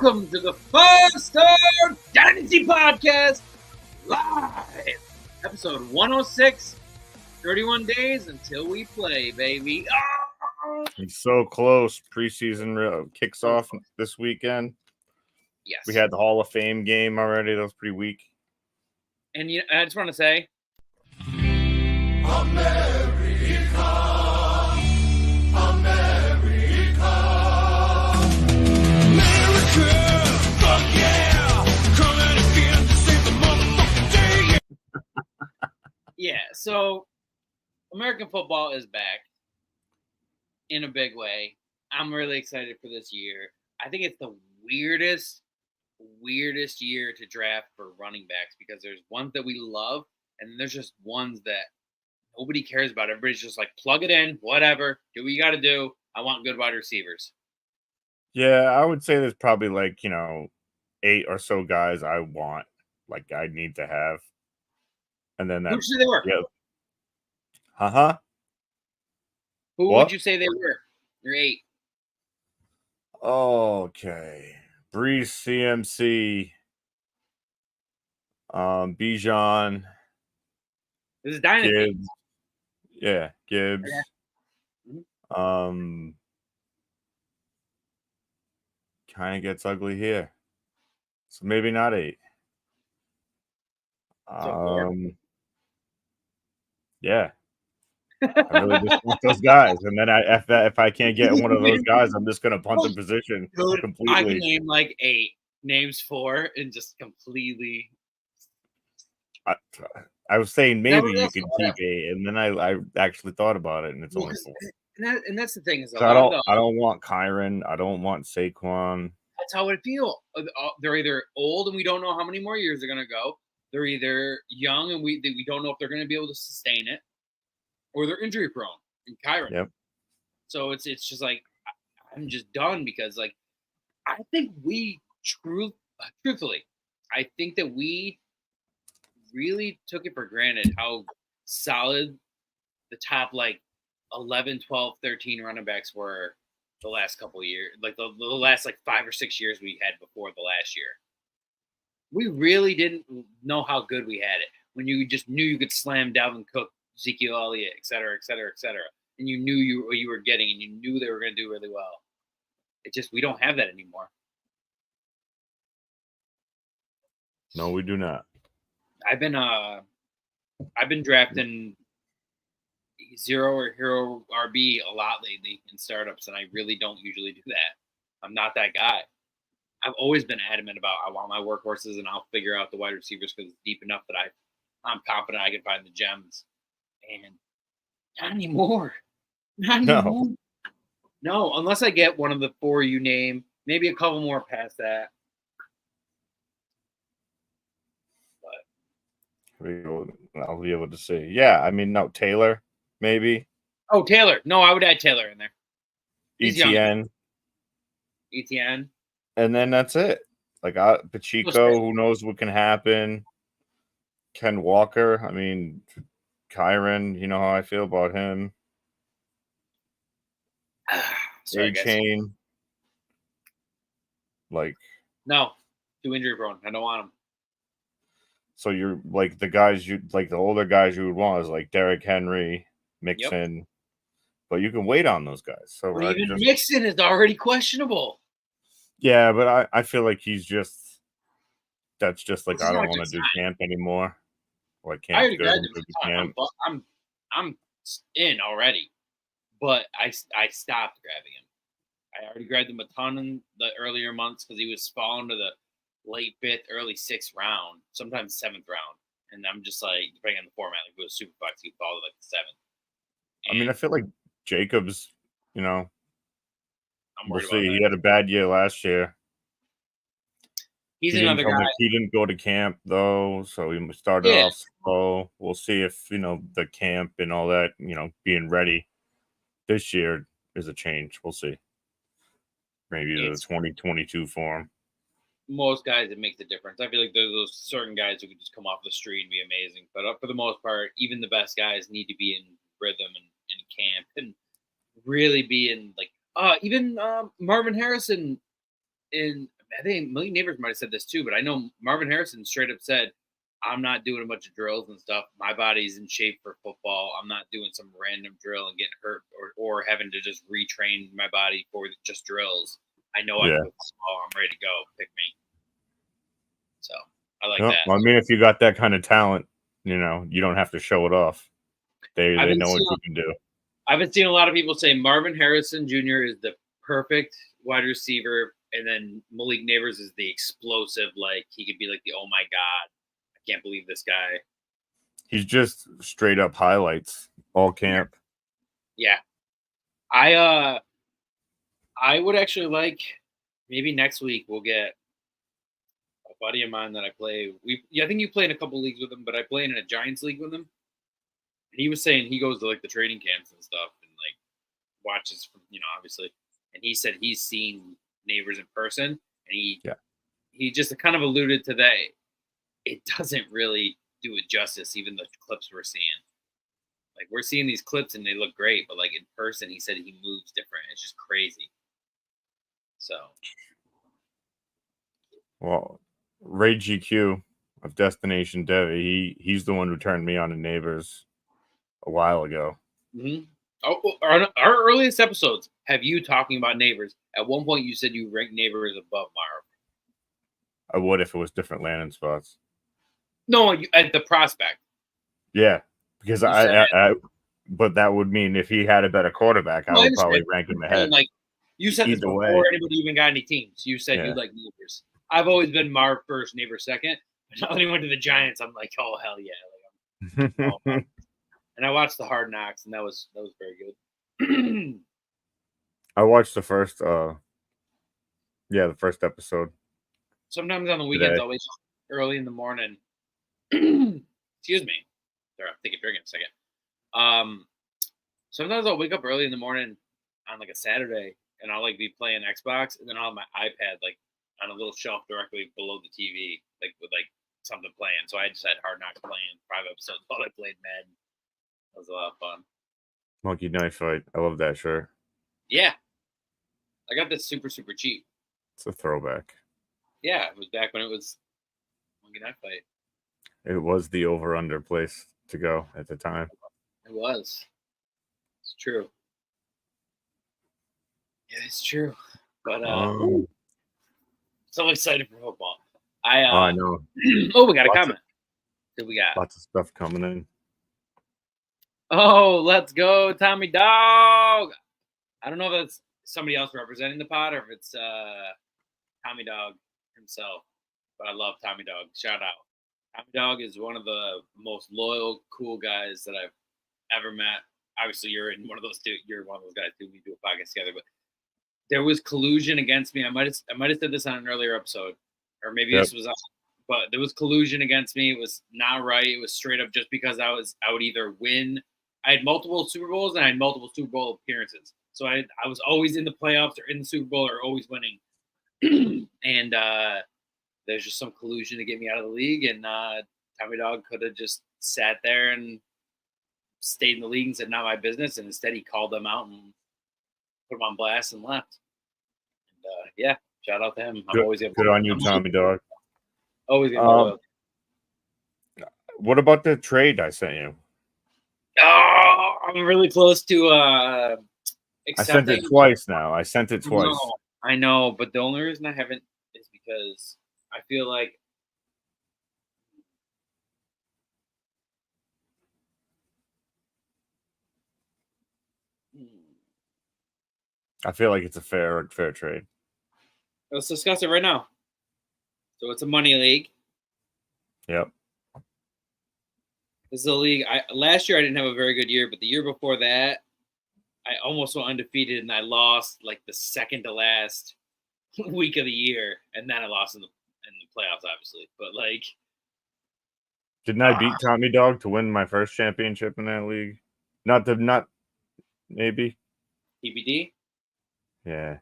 Welcome to the 5-Star Dynasty Podcast live. Episode 106, 31 days until we play, baby. Oh! It's so close. Preseason kicks off this weekend. Yes. We had the Hall of Fame game already. That was pretty weak. And I just want to say, America, fuck yeah, coming again to save the motherfucking day. yeah, so American football is back in a big way. I'm really excited for this year. I think it's the weirdest year to draft for running backs because there's ones that we love and there's just ones that nobody cares about. Everybody's just like, plug it in, whatever, do what you got to do. I want good wide receivers. Yeah, I would say there's probably 8 or so guys I want, I need to have. And then that. Who'd you say they were? Yeah. Who What? would you say they were? You're 8. Okay. Breeze, CMC, Bijan, This is Dynasty. Gibbs. Yeah, Gibbs. Okay. Kind of gets ugly here. So maybe not 8. So Yeah. I really just want those guys. And then if I can't get one of those guys, I'm just gonna punt the position completely. I can name 8 names 4 and just completely. I was saying maybe you else could will. keep 8, and then I actually thought about it, and it's only 4. And that's the thing is, I don't want Kyron. I don't want Saquon. That's how it feels. They're either old and we don't know how many more years they're gonna go. They're either young and we don't know if they're gonna be able to sustain it, or they're injury prone. And Kyron. Yep. So it's just like I'm just done because I think we truthfully, I think that we really took it for granted how solid the top 11, 12, 13 running backs were the last couple of years, the last 5 or 6 years we had before the last year. We really didn't know how good we had it when you just knew you could slam Dalvin Cook, Ezekiel Elliott, et cetera, et cetera, et cetera. And you knew what you were getting and you knew they were going to do really well. We don't have that anymore. No, we do not. I've been drafting 0 or hero RB a lot lately in startups, and I really don't usually do that. I'm not that guy. I've always been adamant about I want my workhorses, and I'll figure out the wide receivers because it's deep enough that I'm confident I can find the gems. And not anymore. Not anymore. No, unless I get one of the 4 you name, maybe a couple more past that. I'll be able to see. Yeah, I mean, no, Taylor, maybe. Oh, Taylor. No, I would add Taylor in there. He's ETN. ETN. And then that's it. Pacheco, who knows what can happen. Ken Walker. I mean, Kyron, you know how I feel about him. A-Chain. No, too injury prone. I don't want him. So you're the guys the older guys you would want is Derrick Henry, Mixon, Yep. But you can wait on those guys. So Mixon is already questionable. Yeah, but I feel like that's just I don't want to do camp anymore. I already grabbed him. I'm in already, but I stopped grabbing him. I already grabbed him a ton in the earlier months because he was falling to the late 5th, early 6th round, sometimes 7th round. And I'm just depending on the format, if it was super flex, he'd fall to the 7th. I mean, I feel like Jacobs, I'm we'll see. He had a bad year last year. He's another guy. He didn't go to camp, though, so he started off slow. We'll see if, the camp and all that, being ready this year is a change. We'll see. Maybe the 2022 form. Most guys, it makes a difference. I feel like there's those certain guys who could just come off the street and be amazing. But for the most part, even the best guys need to be in rhythm and in camp and really be in even Marvin Harrison I think Million Neighbors might have said this too, but I know Marvin Harrison straight up said, "I'm not doing a bunch of drills and stuff. My body's in shape for football. I'm not doing some random drill and getting hurt or having to just retrain my body for just drills. I know I Yeah. can put football. I'm ready to go. Pick me." So I like Well, that. I mean, if you got that kind of talent, you don't have to show it off. They I've been know what seeing- you can do. I've been seeing a lot of people say Marvin Harrison Jr. is the perfect wide receiver, and then Malik Neighbors is the explosive. Like he could be like the, oh my god, I can't believe this guy. He's just straight up highlights all camp. Yeah, I would actually like maybe next week we'll get a buddy of mine that I play. I think you play in a couple leagues with him, but I play in a Giants league with him. And he was saying he goes to like the training camps and stuff and like watches from, obviously. And he said he's seen Neighbors in person, and he just kind of alluded to that. It doesn't really do it justice, even the clips we're seeing. Like we're seeing these clips and they look great, but like in person, he said he moves different. It's just crazy. So, Well, Ray GQ of Destination Devi, he's the one who turned me on to Neighbors a while ago. mm-hmm. Our earliest episodes have you talking about Neighbors. At one point, you said you ranked Neighbors above Marv. I would if it was different landing spots. No, at the prospect. Yeah, because but that would mean if he had a better quarterback, I would probably rank him ahead. Like you said this before anybody even got any teams. You said you like Neighbors. I've always been Marv first, Neighbors second. But now that he went to the Giants, I'm like, oh hell yeah! Like, and I watched the Hard Knocks, and that was very good. I watched the first, the first episode. Sometimes on the weekends, I'll wake up early in the morning. Excuse me. Sorry, I'll take a drink in a second. Sometimes I'll wake up early in the morning on like a Saturday, and I'll like be playing Xbox, and then I'll have my iPad like on a little shelf directly below the TV, like with like something playing. So I just had Hard Knocks playing 5 episodes while I played Madden. That was a lot of fun. Monkey Knife Fight. I love that shirt. Yeah. I got this super, super cheap. It's a throwback. Yeah, it was back when it was Monkey Knife Fight. It was the over-under place to go at the time. It was. It's true. Yeah, it's true. But so excited for football. I know. Oh, we got a comment. What we got? Lots of stuff coming in. Oh, let's go, Tommy Dog. I don't know if that's somebody else representing the pod or if it's Tommy Dog himself, but I love Tommy Dog. Shout out. Tommy Dog is one of the most loyal, cool guys that I've ever met. Obviously, you're in one of those two. You're one of those guys too. We do a podcast together, but there was collusion against me. I might have said this on an earlier episode, or maybe this was, but there was collusion against me. It was not right. It was straight up just because I would either win. I had multiple Super Bowls and I had multiple Super Bowl appearances, so I was always in the playoffs or in the Super Bowl or always winning. And there's just some collusion to get me out of the league, and Tommy Dog could have just sat there and stayed in the league and said, not my business, and instead he called them out and put them on blast and left. And shout out to him. I'm always good on you, Tommy Dog. Always gonna What about the trade I sent you? Oh, I'm really close to accepting. I sent it twice now. No, I know, but the only reason I haven't is because I feel like it's a fair trade. let's discuss it right now. So it's a money league. Yep. This is a league. Last year I didn't have a very good year, but the year before that, I almost went undefeated, and I lost like the second to last week of the year, and then I lost in the playoffs, obviously. But like, didn't I beat Tommy Dog to win my first championship in that league? Not maybe TBD. Yeah.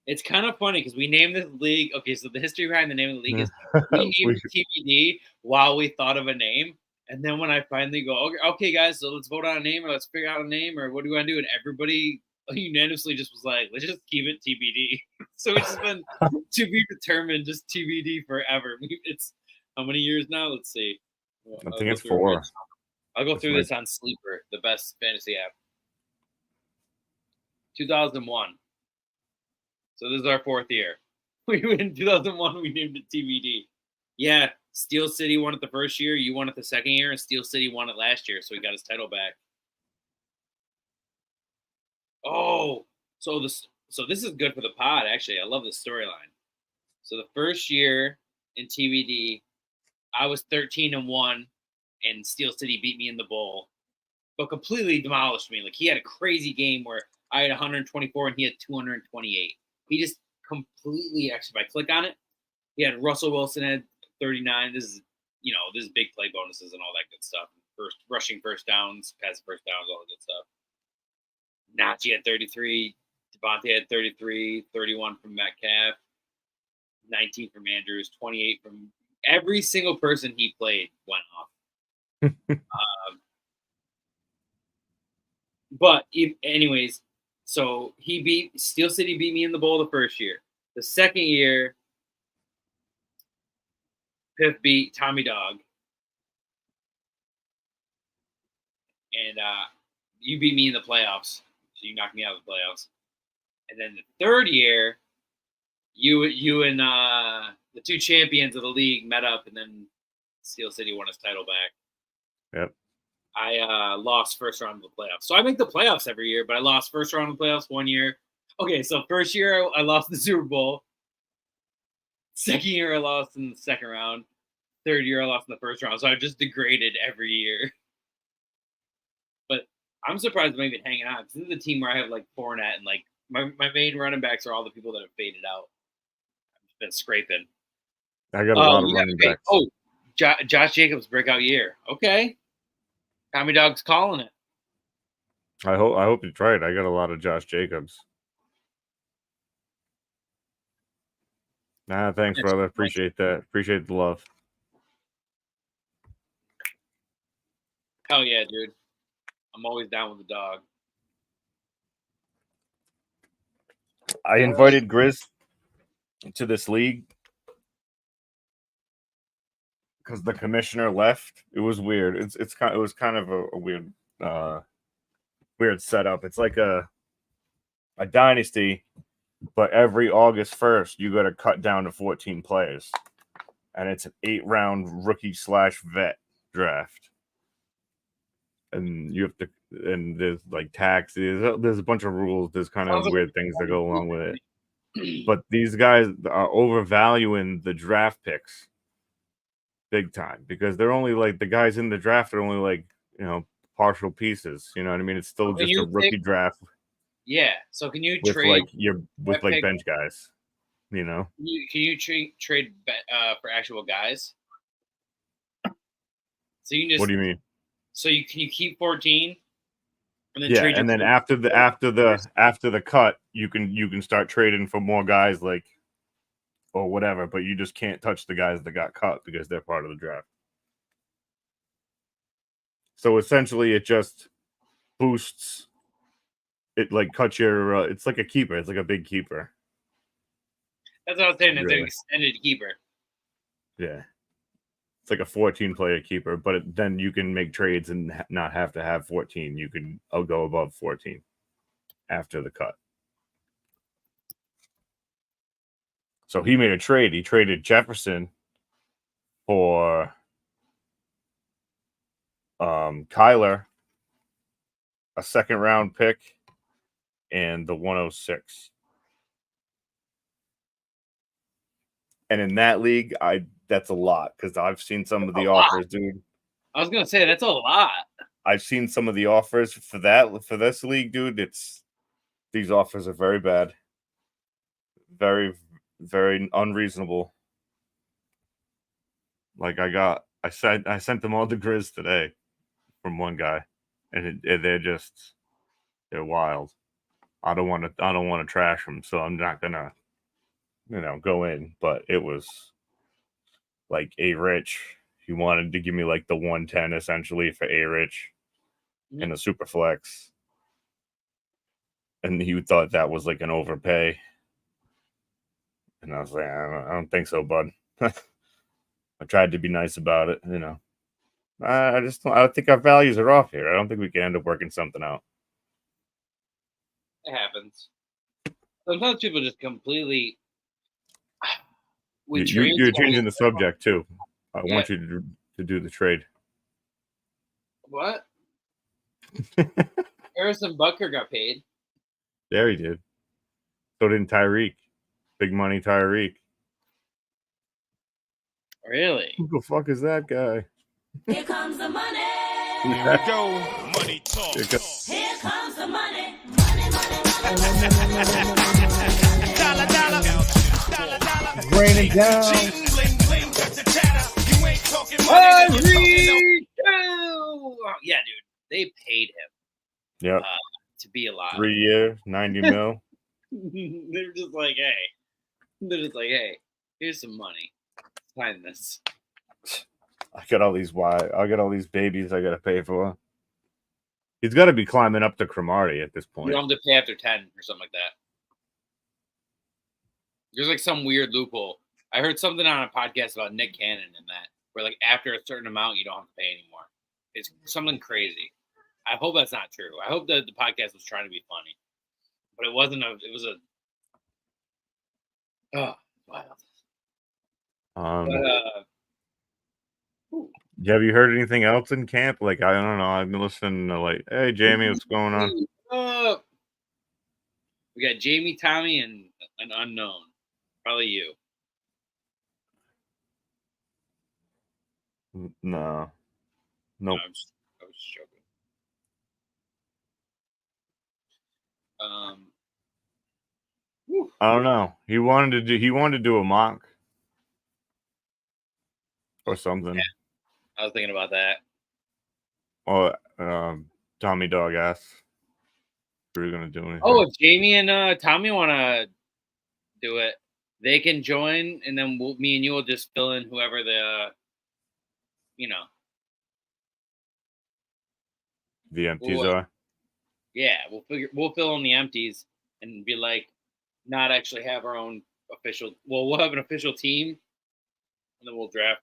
It's kind of funny because we named this league. Okay, so the history behind the name of the league is we named TBD while we thought of a name. And then when I finally go, okay, guys, so let's vote on a name or let's figure out a name or what do we want to do? And everybody unanimously just was like, let's just keep it TBD. So it's just been to be determined, just TBD forever. It's how many years now? Let's see. I think it's 4. I'll go That's through my- this on Sleeper, the best fantasy app. 2001. So this is our 4th year. In 2001, we named it TBD. Yeah, Steel City won it the first year. You won it the second year, and Steel City won it last year, so he got his title back. Oh, so this is good for the pod. Actually, I love this storyline. So the first year in TBD, I was 13-1, and Steel City beat me in the bowl, but completely demolished me. Like he had a crazy game where I had 124 and he had 228. He just completely. Actually, if I click on it, he had Russell Wilson at 39. This is big play bonuses and all that good stuff. First rushing first downs, pass first downs, all the good stuff. Najee had 33, Devontae had 33, 31 from Metcalf, 19 from Andrews, 28 from every single person he played went off. But anyways, so Steel City beat me in the bowl the first year. The second year, Piff beat Tommy Dog, and you beat me in the playoffs. So you knocked me out of the playoffs. And then the third year, you and the two champions of the league met up, and then Steel City won his title back. Yep. I lost first round of the playoffs. So I make the playoffs every year, but I lost first round of the playoffs one year. Okay, so first year I lost the Super Bowl. Second year I lost in the second round. Third year I lost in the first round. So I just degraded every year. But I'm surprised I'm even hanging on. This is a team where I have like Fournette and like my main running backs are all the people that have faded out. I've been scraping. I got a lot of running backs. Oh, Josh Jacobs breakout year. Okay. Tommy Dog's calling it. I hope he's right. I got a lot of Josh Jacobs. Nah, thanks, brother. Appreciate that. Appreciate the love. Hell yeah, dude. I'm always down with the dog. I invited Grizz to this league because the commissioner left. It was weird. It was kind of a weird setup. It's like a dynasty, but every August 1st you got to cut down to 14 players, and it's an 8-round rookie/vet draft. And you have to, and there's like taxes. There's a bunch of rules. There's kind of weird things that go along with it. But these guys are overvaluing the draft picks big time because they're only like the guys in the draft are only like partial pieces. You know what I mean? It's still just a rookie draft. Yeah. So can you with trade with bench guys? You know? Can you trade for actual guys? So you can just. What do you mean? So can you keep 14? And then trade and then after the cut, you can start trading for more guys like or whatever, but you just can't touch the guys that got cut because they're part of the draft. So essentially, it just boosts. It like cuts your. It's like a keeper. It's like a big keeper. That's what I was saying. It's an extended keeper. Yeah. It's like a 14-player keeper, but then you can make trades and not have to have 14. You can go above 14 after the cut. So he made a trade. He traded Jefferson for Kyler, a second-round pick, and the 106. And in that league, that's a lot because I've seen some of the offers, dude. I was gonna say that's a lot. I've seen some of the offers for this league, dude. These offers are very bad, very, very unreasonable. Like I sent them all to Grizz today from one guy, and they're wild. I don't want to trash them, so I'm not gonna go in. But it was like A-Rich. He wanted to give me like the 110 essentially for A-Rich and a super flex. and you thought that was like an overpay. And I was like, I don't think so, bud. I tried to be nice about it, you know. I think our values are off here. I don't think we can end up working something out. It happens. Sometimes people just completely. You're changing the subject too. I Yeah. want you to do the trade. What? Harrison Butker got paid. There he did. So did Tyreek. Big money Tyreek. Really? Who the fuck is that guy? Here comes the money. Here we go. Money talk. Here comes the money. Money, money, money, Dollar, dollar. Dollar, dollar. Raining down. Bling, bling, bling. Got the chatter. You ain't talking money. then you're talking Oh, yeah, dude. They paid him Yep. to be alive. 3 years, 90 mil. They're just like, hey, here's some money. Sign this. I got all these babies I gotta pay for. He's got to be climbing up to Cromartie at this You point. don't have to pay after 10 or something like that. There's like some weird loophole. I heard something on a podcast about Nick Cannon and that, where like after a certain amount, you don't have to pay anymore. It's something crazy. I hope that's not true. I hope that the podcast was trying to be funny, but it wasn't. It was a. Oh, wild. Have you heard anything else in camp? Like, I don't know. I've been listening to like, hey, Jamie, what's going on? We got Jamie, Tommy, and an unknown. Probably you. No. No, Nope. I was just joking. I don't know. He wanted to do a mock or something. Yeah, I was thinking about that. Or Tommy Dog asked if we were gonna do anything. Oh, if Jamie and Tommy want to do it, they can join, and then me and you will just fill in whoever the, the empties are. Yeah, we'll fill in the empties and be like, not actually have our own official. Well, we'll have an official team, and then we'll draft.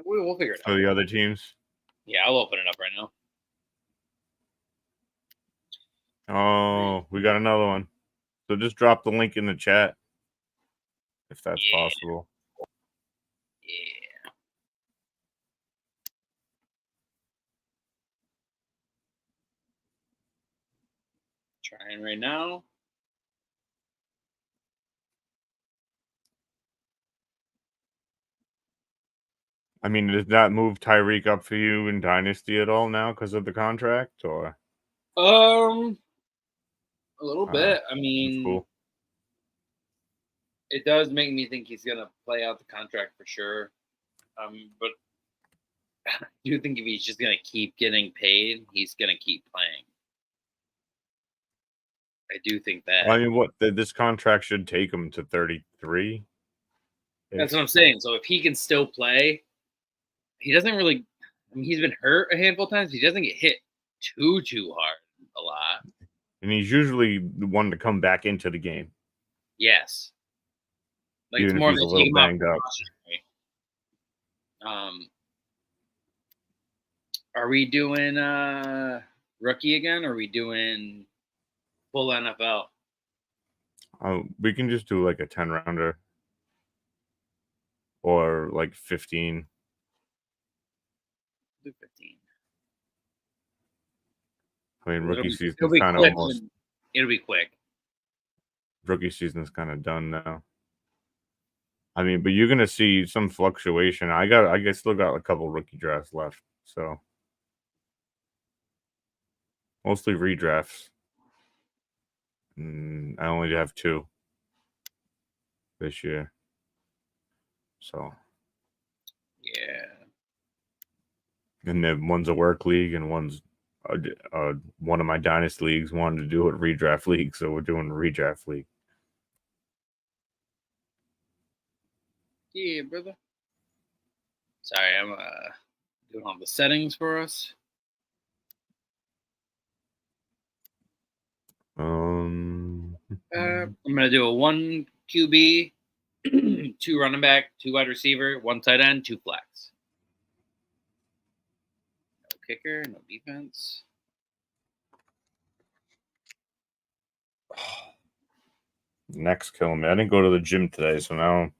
We'll figure it out. For the other teams. Yeah, I'll open it up right now. Oh, we got another one. So just drop the link in the chat if that's possible. Yeah. Trying right now. I mean, does that move Tyreek up for you in Dynasty at all now because of the contract, or? A little bit. I That's mean, cool. it does make me think he's gonna play out the contract for sure. But I do think if he's just gonna keep getting paid, he's gonna keep playing. I do think that. I mean, this contract should take him to 33. That's what I'm saying. So if he can still play, he doesn't really. I mean, he's been hurt a handful of times. He doesn't get hit too hard a lot. And he's usually the one to come back into the game. Yes. Like Even it's more if of he's a a little team banged up. Are we doing rookie again, or are we doing full NFL? We can just do like a 10 rounder or like 15. Do 15. I mean, rookie season's It'll be kind of quick. almost. It'll be quick. Rookie season's kind of done now. I mean, but you're gonna see some fluctuation. I still got a couple rookie drafts left, so mostly redrafts. I only have 2 this year, so Yeah. and then one's a work league and one's one of my dynasty leagues wanted to do a redraft league, so we're doing a redraft league. Yeah, brother. Sorry, I'm doing all the settings for us. I'm gonna do a 1 QB, 2 running back, 2 wide receiver, 1 tight end, 2 flex. No kicker, no defense. Neck's killing me. I didn't go to the gym today, so now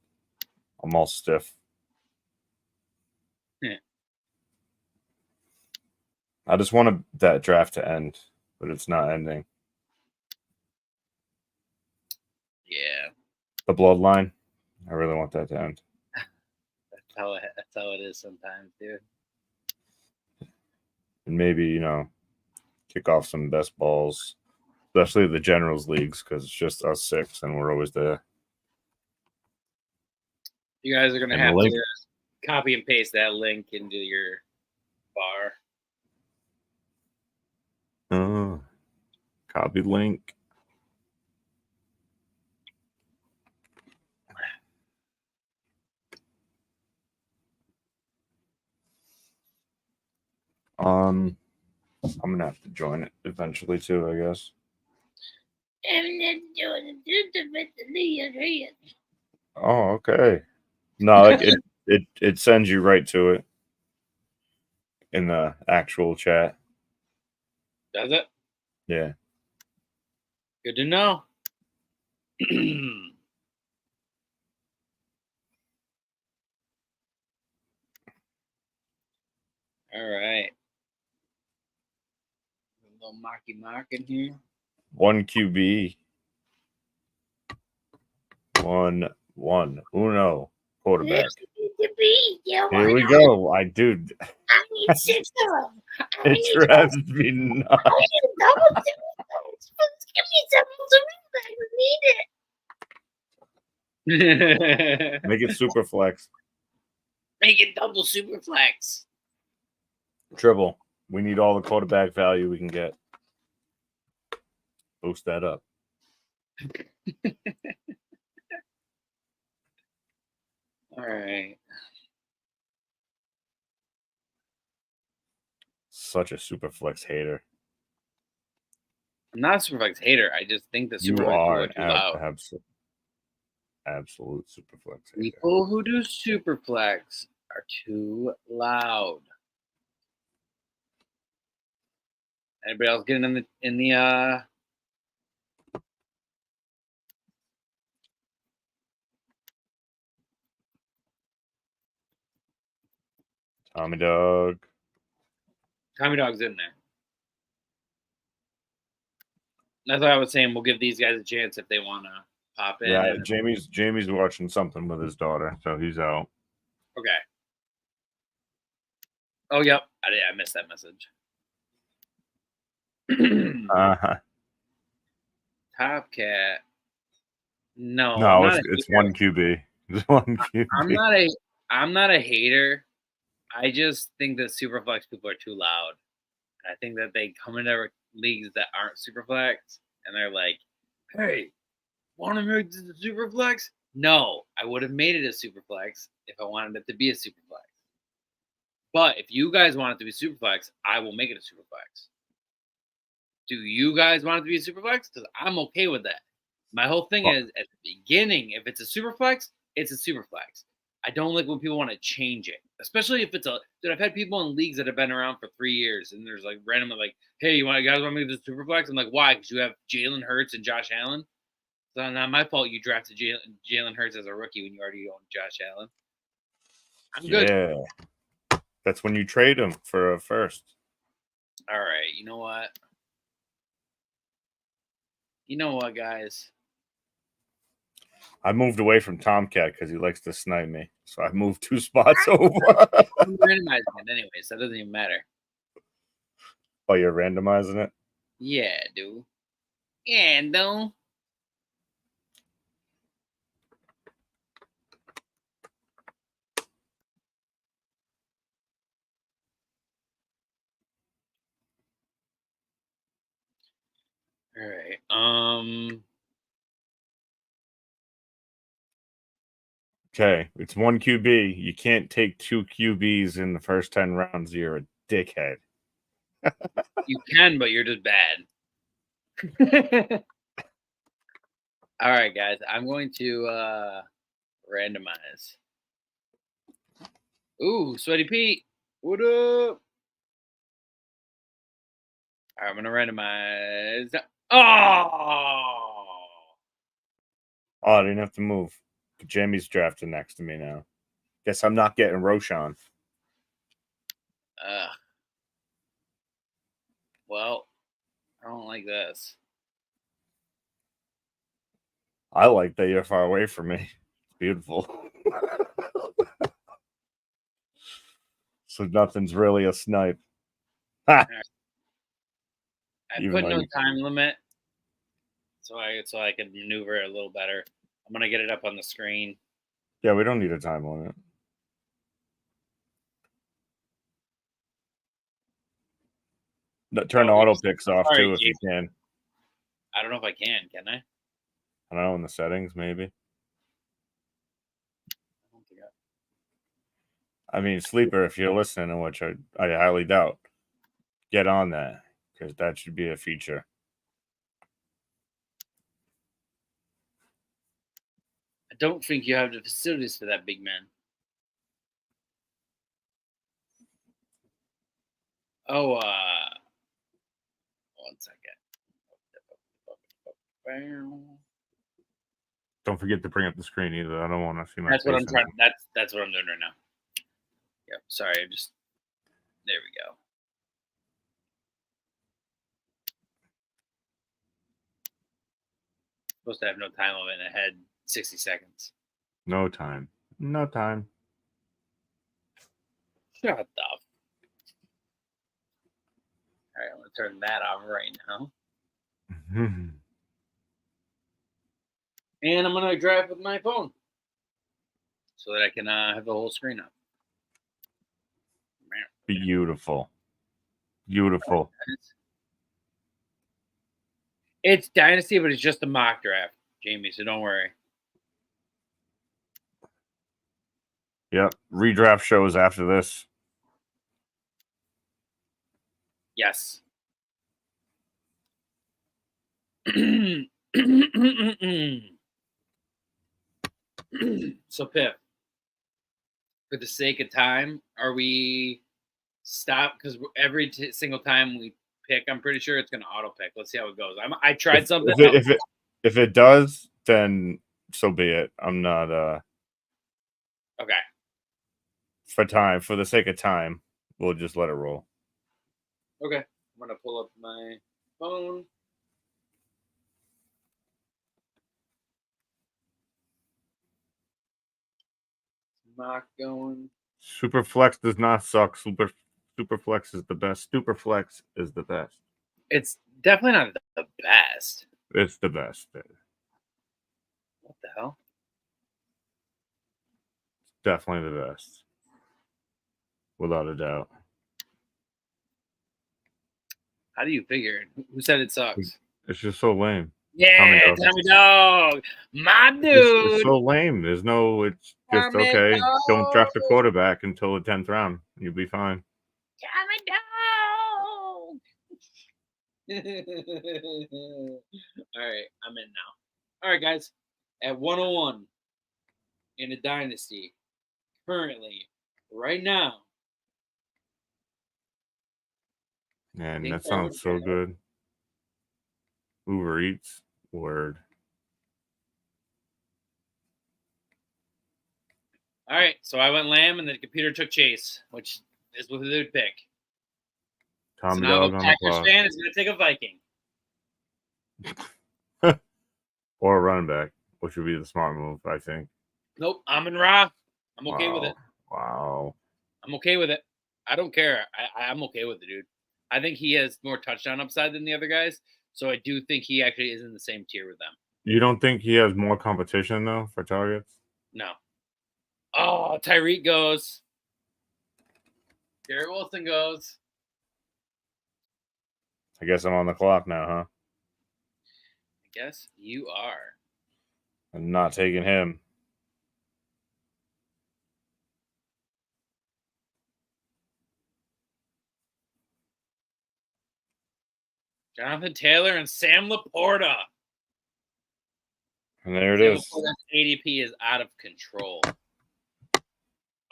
I'm all stiff. Yeah. I just wanted that draft to end, but it's not ending. Yeah, The bloodline. I really want that to end. that's how it is sometimes, dude. And maybe, kick off some best balls, especially the generals leagues, because it's just us 6 and we're always there. You guys are gonna And have the link- to copy and paste that link into your bar. Copy link. I'm gonna have to join it eventually too, I guess. Oh, okay. No, like it sends you right to it in the actual chat. Does it? Yeah. Good to know. All right. A little marky mark in here. 1 QB. 1 Uno quarterback. Here we go. I dude. I need 6 of them. I It need drives me nuts. double super. Give me double super. I need it. Make it super flex. Make it double super flex. Triple. We need all the quarterback value we can get. Boost that up. All right. Such a super flex hater. I'm not a super flex hater. I just think that You super flex are people are too loud. absolute super flex hater. People who do super flex are too loud. Anybody else getting in the Tommy Dog. Tommy Dog's in there. That's what I was saying. We'll give these guys a chance if they want to pop in. Yeah, Jamie's watching something with his daughter, so he's out. Okay. Oh, yep. I missed that message. Top Cat. No, No, I'm not it's a hater. 1 QB. It's 1 QB. I'm not a hater. I just think that Superflex people are too loud. I think that they come into leagues that aren't Superflex and they're like, "Hey, want to make this a Superflex?" No, I would have made it a Superflex if I wanted it to be a Superflex. But if you guys want it to be Superflex, I will make it a Superflex. Do you guys want it to be a Superflex? Because I'm okay with that. My whole thing is at the beginning, if it's a Superflex, it's a Superflex. I don't like when people want to change it, especially if it's a. Dude, I've had people in leagues that have been around for 3 years, and there's like randomly like, "Hey, you guys want to make this Superflex?" I'm like, "Why?" Because you have Jalen Hurts and Josh Allen. So not my fault. You drafted Jalen Hurts as a rookie when you already owned Josh Allen. I'm good. Yeah. That's when you trade him for a first. All right. You know what? You know what, guys? I moved away from Tomcat because he likes to snipe me. So I moved 2 spots over. I'm randomizing it anyways. So that doesn't even matter. Oh, you're randomizing it? Yeah, dude. Yeah, dude. All right. Okay, it's 1 QB. You can't take 2 QBs in the first 10 rounds. You're a dickhead. You can, but you're just bad. All right, guys. I'm going to randomize. Ooh, Sweaty Pete. What up? All right, I'm going to randomize. Oh! Oh, I didn't have to move. Jamie's drafting next to me now. Guess I'm not getting Roshan. Well, I don't like this. I like that you're far away from me. It's beautiful. So nothing's really a snipe. Ha! I Even put though no you- time limit, so I can maneuver it a little better. I'm gonna get it up on the screen. Yeah, we don't need a time limit. No, turn Oh, auto picks off sorry, too if you can. I don't know if I can I? I don't know, in the settings, maybe. I don't think I mean, Sleeper, if you're listening, which I highly doubt, get on that because that should be a feature. I don't think you have the facilities for that, big man. Oh, 1 second. Don't forget to bring up the screen either. I don't want to see my That's what face I'm trying. in That's what I'm doing right now. Yep. Sorry. There we go. Supposed to have no time limit ahead. 60 seconds. No time. No time. Shut up. All right, I'm gonna turn that off right now, and I'm gonna drive with my phone so that I can have the whole screen up. Beautiful. Beautiful. It's Dynasty, but it's just a mock draft, Jamie. So don't worry. Yep. Redraft shows after this. Yes. So Pip, for the sake of time, are we stop? Because every single time we pick, I'm pretty sure it's going to auto pick. Let's see how it goes. I tried something. If it does, then so be it. I'm not Okay. For the sake of time, we'll just let it roll. Okay. I'm gonna pull up my phone. Mock going. Superflex does not suck. Superflex is the best. Superflex is the best. It's definitely not the best. It's the best. What the hell? Definitely the best. Without a doubt. How do you figure? Who said it sucks? It's just so lame. Yeah, Tommy Dog. My dude. It's so lame. There's no, it's just Tommy okay. Dog. Don't draft a quarterback until the 10th round. You'll be fine. Tommy Dog. All right, I'm in now. All right, guys. At 101 in a dynasty, currently, right now. Man, that sounds so good. Uber Eats. Word. All right, so I went Lamb, and the computer took Chase, which is what they would pick. Tommy So now Dog the on the Packers clock. fan is going to take a Viking. Or a running back, which would be the smart move, I think. Nope, Amon Ra. I'm okay with it. Wow. I'm okay with it. I don't care. I'm okay with it, dude. I think he has more touchdown upside than the other guys, so I do think he actually is in the same tier with them. You don't think he has more competition, though, for targets? No. Oh, Tyreek goes. Garrett Wilson goes. I guess I'm on the clock now, huh? I guess you are. I'm not taking him. Jonathan Taylor and Sam Laporta. And there it Sam is. Laporta's ADP is out of control.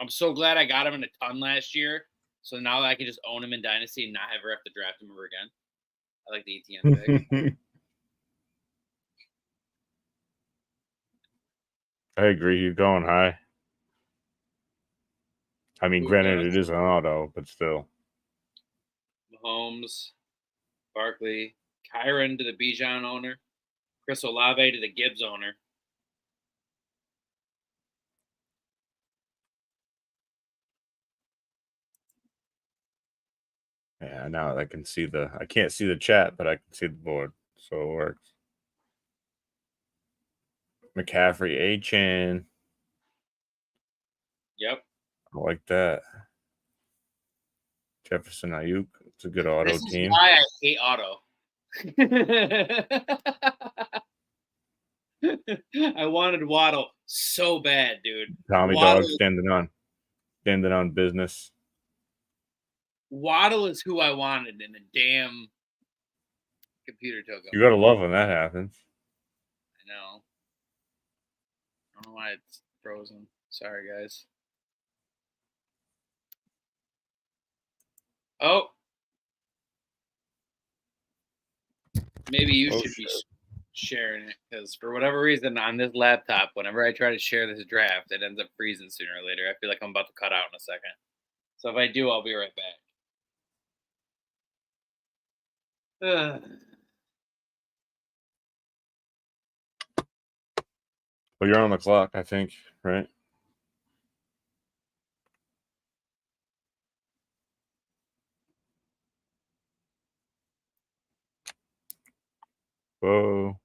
I'm so glad I got him in a ton last year. So now I can just own him in Dynasty and not ever have to draft him ever again. I like the ETN pick. I agree. You're going high. I mean, granted, it is an auto, but still. Mahomes, Barkley, Kyron to the Bijan owner, Chris Olave to the Gibbs owner. Yeah, now I can see I can't see the chat, but I can see the board. So it works. McCaffrey, H-Chan. Yep. I like that. Jefferson Ayuk. It's a good auto This is team. why I hate auto. I wanted Waddle so bad, dude. Tommy Waddle, Dog standing on business. Waddle is who I wanted in a damn computer token. You gotta love when that happens. I know. I don't know why it's frozen. Sorry, guys. Oh. Maybe you should be sharing it because for whatever reason on this laptop, whenever I try to share this draft, it ends up freezing sooner or later. I feel like I'm about to cut out in a second. So if I do, I'll be right back. Well, you're on the clock, I think, right? Whoa.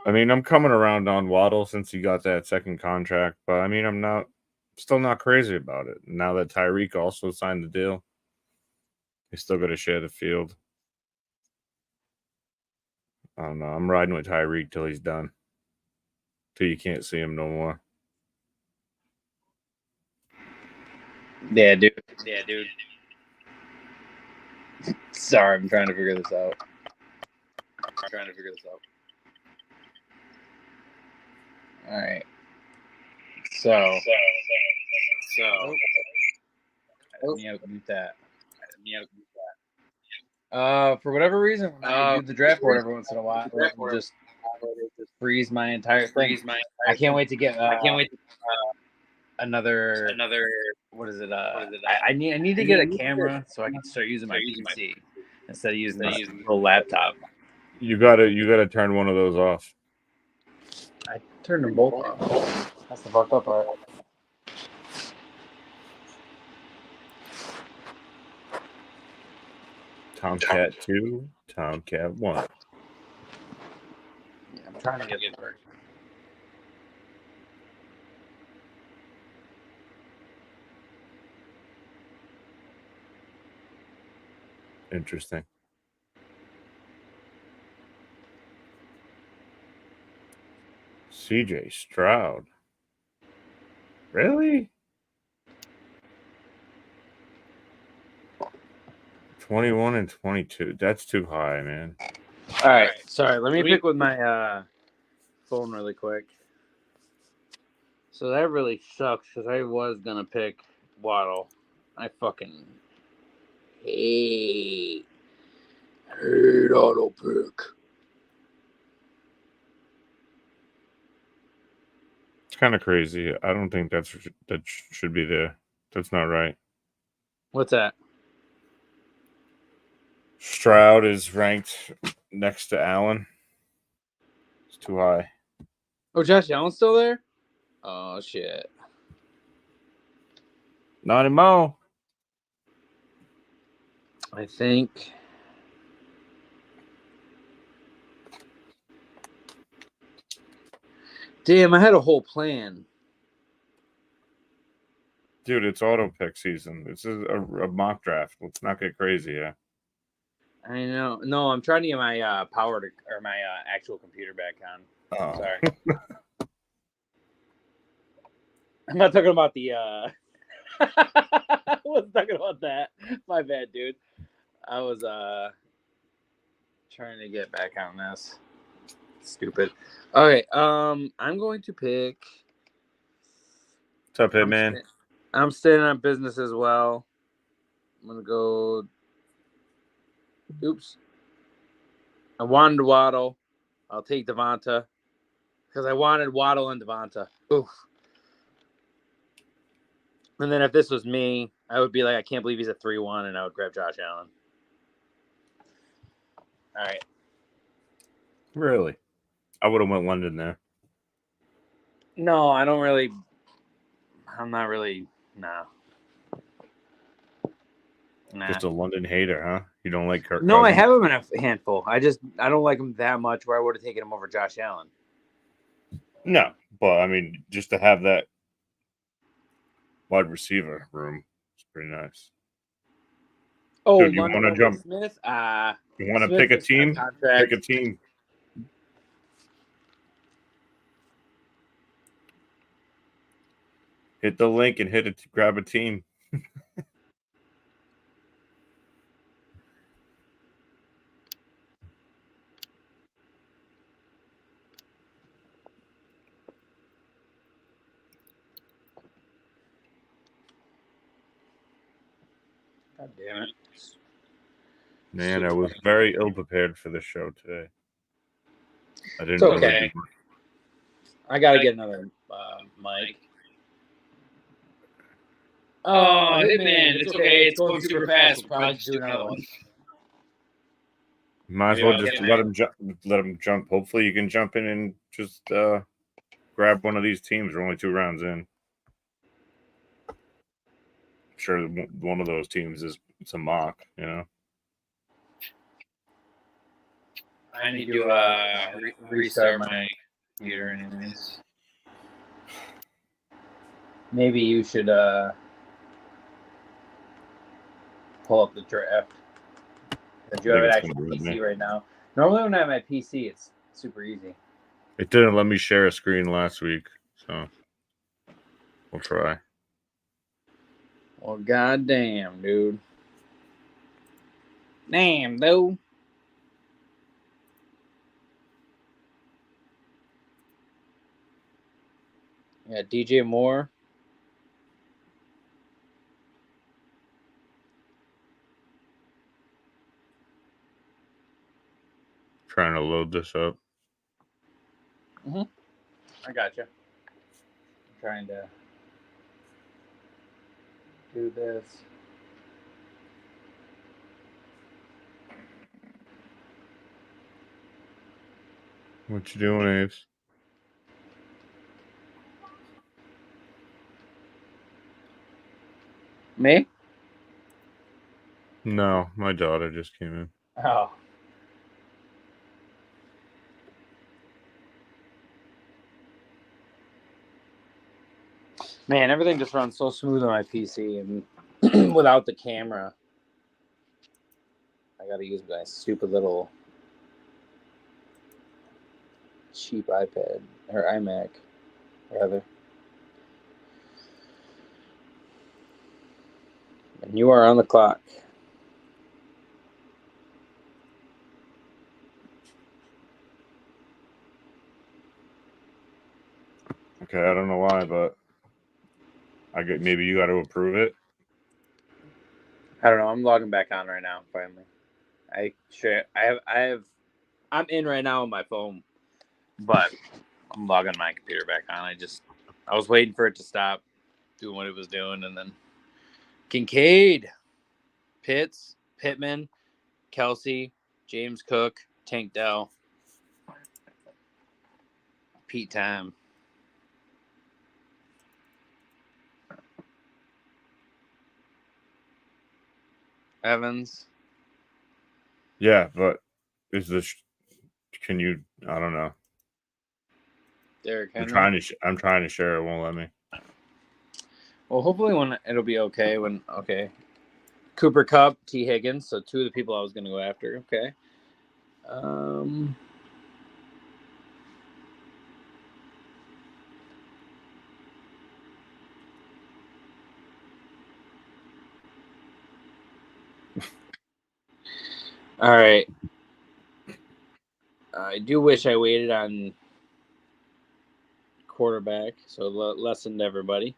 I mean, I'm coming around on Waddle since he got that second contract, but I mean, I'm still not crazy about it. Now that Tyreek also signed the deal, he's still got to share the field. I don't know. I'm riding with Tyreek till he's done. Till you can't see him no more. Yeah, dude. Sorry, I'm trying to figure this out. All right. So. Let me mute that. For whatever reason, when I do the draft board every once in a while, it will just freeze my entire thing. I can't wait to get. Another. What is it? I need to get a camera so I can start using my PC instead of using this little laptop. You gotta turn one of those off. I turned them both off. That's the fucked up part. Tomcat 2, Tomcat 1. Yeah, I'm trying to get it work. Interesting. CJ Stroud. Really? 21 and 22. That's too high, man. All right. Sorry. Let me pick with my phone really quick. So that really sucks because I was going to pick Waddle. I fucking hate auto pick. It's kind of crazy. I don't think that should be there. That's not right. What's that? Stroud is ranked next to Allen. It's too high. Oh, Josh Allen's still there? Oh, shit. Not anymore. I think. Damn, I had a whole plan. Dude, it's auto pick season. This is a mock draft. Let's not get crazy, yeah. I know. No, I'm trying to get my my actual computer back on. Oh. Sorry. I'm not talking about the I wasn't talking about that. My bad, dude. I was Trying to get back on this. Stupid. Okay, I'm going to pick. What's up, Hitman? I'm staying on business as well. I'm gonna go. Oops. I wanted Waddle. I'll take Devonta because I wanted Waddle and Devonta. Oof. And then if this was me, I would be like, I can't believe he's a 3-1, and I would grab Josh Allen. All right. Really? I would have went London there. No, I don't really. I'm not really. No. Nah. Just a London hater, huh? You don't like Kirk No, I Cousins? have him in a handful. I don't like him that much where I would have taken him over Josh Allen. No, but I mean, just to have that wide receiver room is pretty nice. Oh, Dude, you London want to over jump? Smith? You want to Smith pick a just got team? contract. Pick a team. Hit the link and hit it. Grab a team. God damn it. Man, I was very ill prepared for this show today. I didn't It's okay. really do. I got to get another mic. Oh, Hitman, it's okay. It's going super fast. We'll probably just do another one. Might as Yeah, well I'll just get let him jump. Let him jump. Hopefully, you can jump in and just grab one of these teams. We're only 2 rounds in. I'm sure one of those teams is it's a mock. You know. I need to restart my computer anyways. Maybe you should pull up the draft. Do you have an actual PC right now? Normally when I have my PC, it's super easy. It didn't let me share a screen last week, so we'll try. Well, goddamn, dude. Damn, dude. Yeah, DJ Moore. Trying to load this up. I gotcha. I'm trying to do this. What you doing, Aves? Me? No, my daughter just came in. Oh. Man, everything just runs so smooth on my PC and without the camera. I gotta use my stupid little cheap iPad or iMac, rather. And you are on the clock. Okay, I don't know why, but maybe you got to approve it. I don't know. I'm logging back on right now. Finally, I'm in right now on my phone, but I'm logging my computer back on. I was waiting for it to stop doing what it was doing, and then Kincaid, Pitts, Pittman, Kelsey, James Cook, Tank Dell, Pete Time. Evans. Yeah, but is this? Can you? I don't know. Derrick Henry. I'm trying to share. It won't let me. Well, hopefully when it'll be okay. Cooper Kupp, T. Higgins. So 2 of the people I was going to go after. Okay. All right. I do wish I waited on quarterback, so lessened everybody.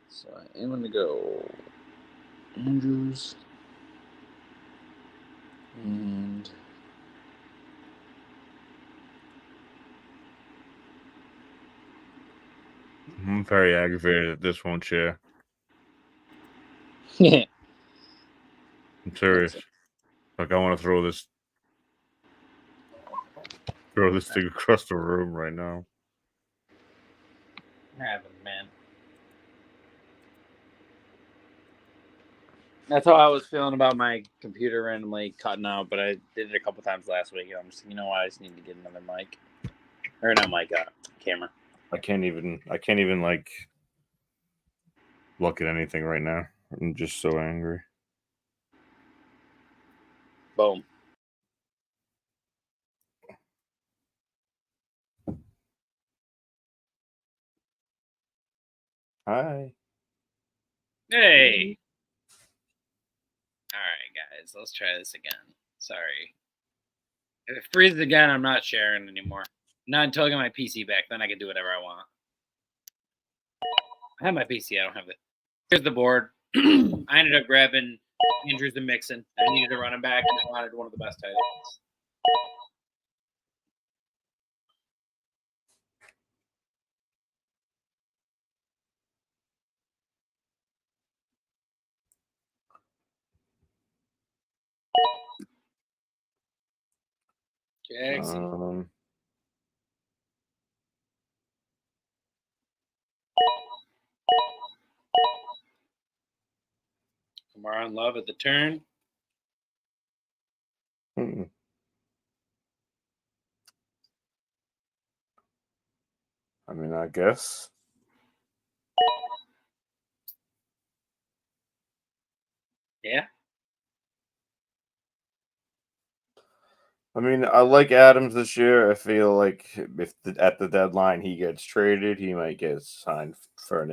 So I am going to go Andrews and I'm very aggravated that this won't share. yeah. I'm serious. Like I want to throw this thing across the room right now. Happened, man. That's how I was feeling about my computer randomly cutting out, but I did it a couple times last week. I'm just, you know what? I just need to get another mic, or not mic, camera. I can't even like look at anything right now. I'm just so angry. Boom. Hi. Hey. All right, guys. Let's try this again. Sorry. If it freezes again, I'm not sharing anymore. Not until I get my PC back. Then I can do whatever I want. I have my PC. I don't have it. Here's the board. I ended up grabbing Andrews and Mixon. I needed a running back, and I wanted one of the best tight ends. Jackson. Kamara Love at the turn. I mean, I guess. Yeah. I mean, I like Adams this year. I feel like if at the deadline he gets traded, he might get signed for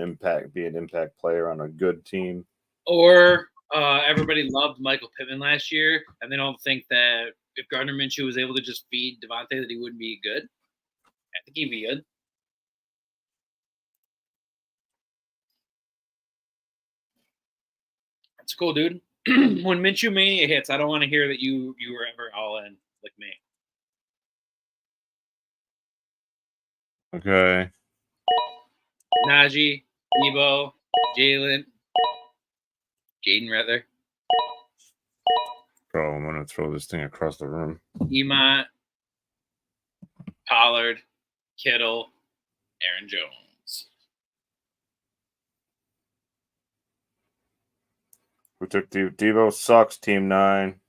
be an impact player on a good team. Or everybody loved Michael Pittman last year, and they don't think that if Gardner Minshew was able to just feed Devontae, that he wouldn't be good. I think he'd be good. That's cool, dude. When Minshew Mania hits, I don't want to hear that you were ever all in like me. Okay. Najee, Debo, Jalen, Jaden rather. Bro, I'm gonna throw this thing across the room. Emont, Pollard, Kittle, Aaron Jones. We took Debo sucks, team 9.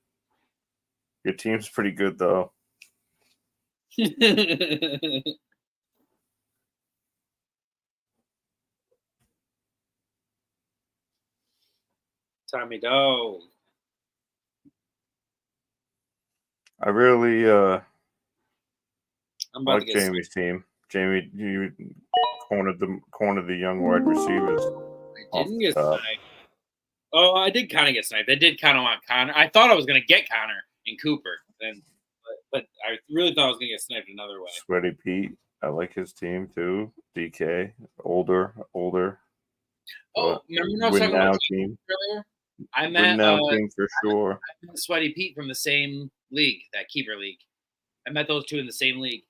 Your team's pretty good though. Tommy Dog. I really I'm about like to get Jamie's team. Jamie, you cornered the young wide receivers. I didn't get sniped. Oh, I did kind of get sniped. I did kind of want Connor. I thought I was going to get Connor and Cooper, but I really thought I was going to get sniped another way. Sweaty Pete, I like his team too. DK, older. Oh, remember when I was talking about team earlier? I met team for sure. I met Sweaty Pete from the same league, that keeper league. I met those two in the same league.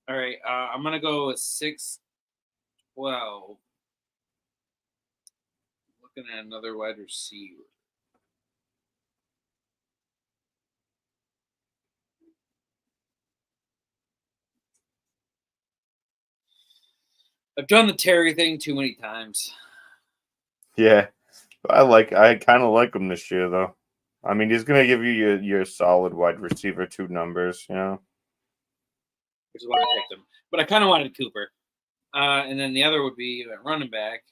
All right, I'm gonna go with 6-12. Looking at another wide receiver. I've done the Terry thing too many times. Yeah, I kind of like him this year though. I mean, he's gonna give you your solid wide receiver 2 numbers, you know. Which is why I picked him. But I kind of wanted Cooper. And then the other would be running back.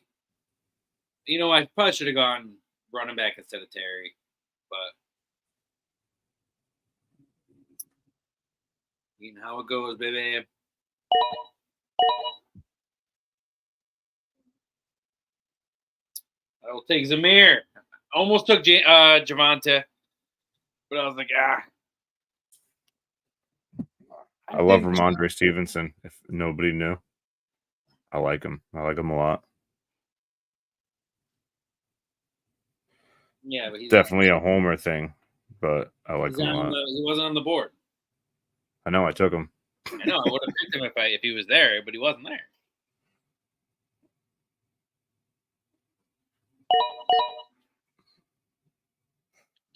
You know, I probably should have gone running back instead of Terry. But You know how it goes, baby. I will take Zamir. Almost took Javante, but I was like, I love think- Ramondre Stevenson. If nobody knew, I like him. I like him a lot. Yeah, but he's Definitely a homer thing, but I like he's him a on lot. he wasn't on the board. I know I took him. I know I would have picked him if he was there, but he wasn't there.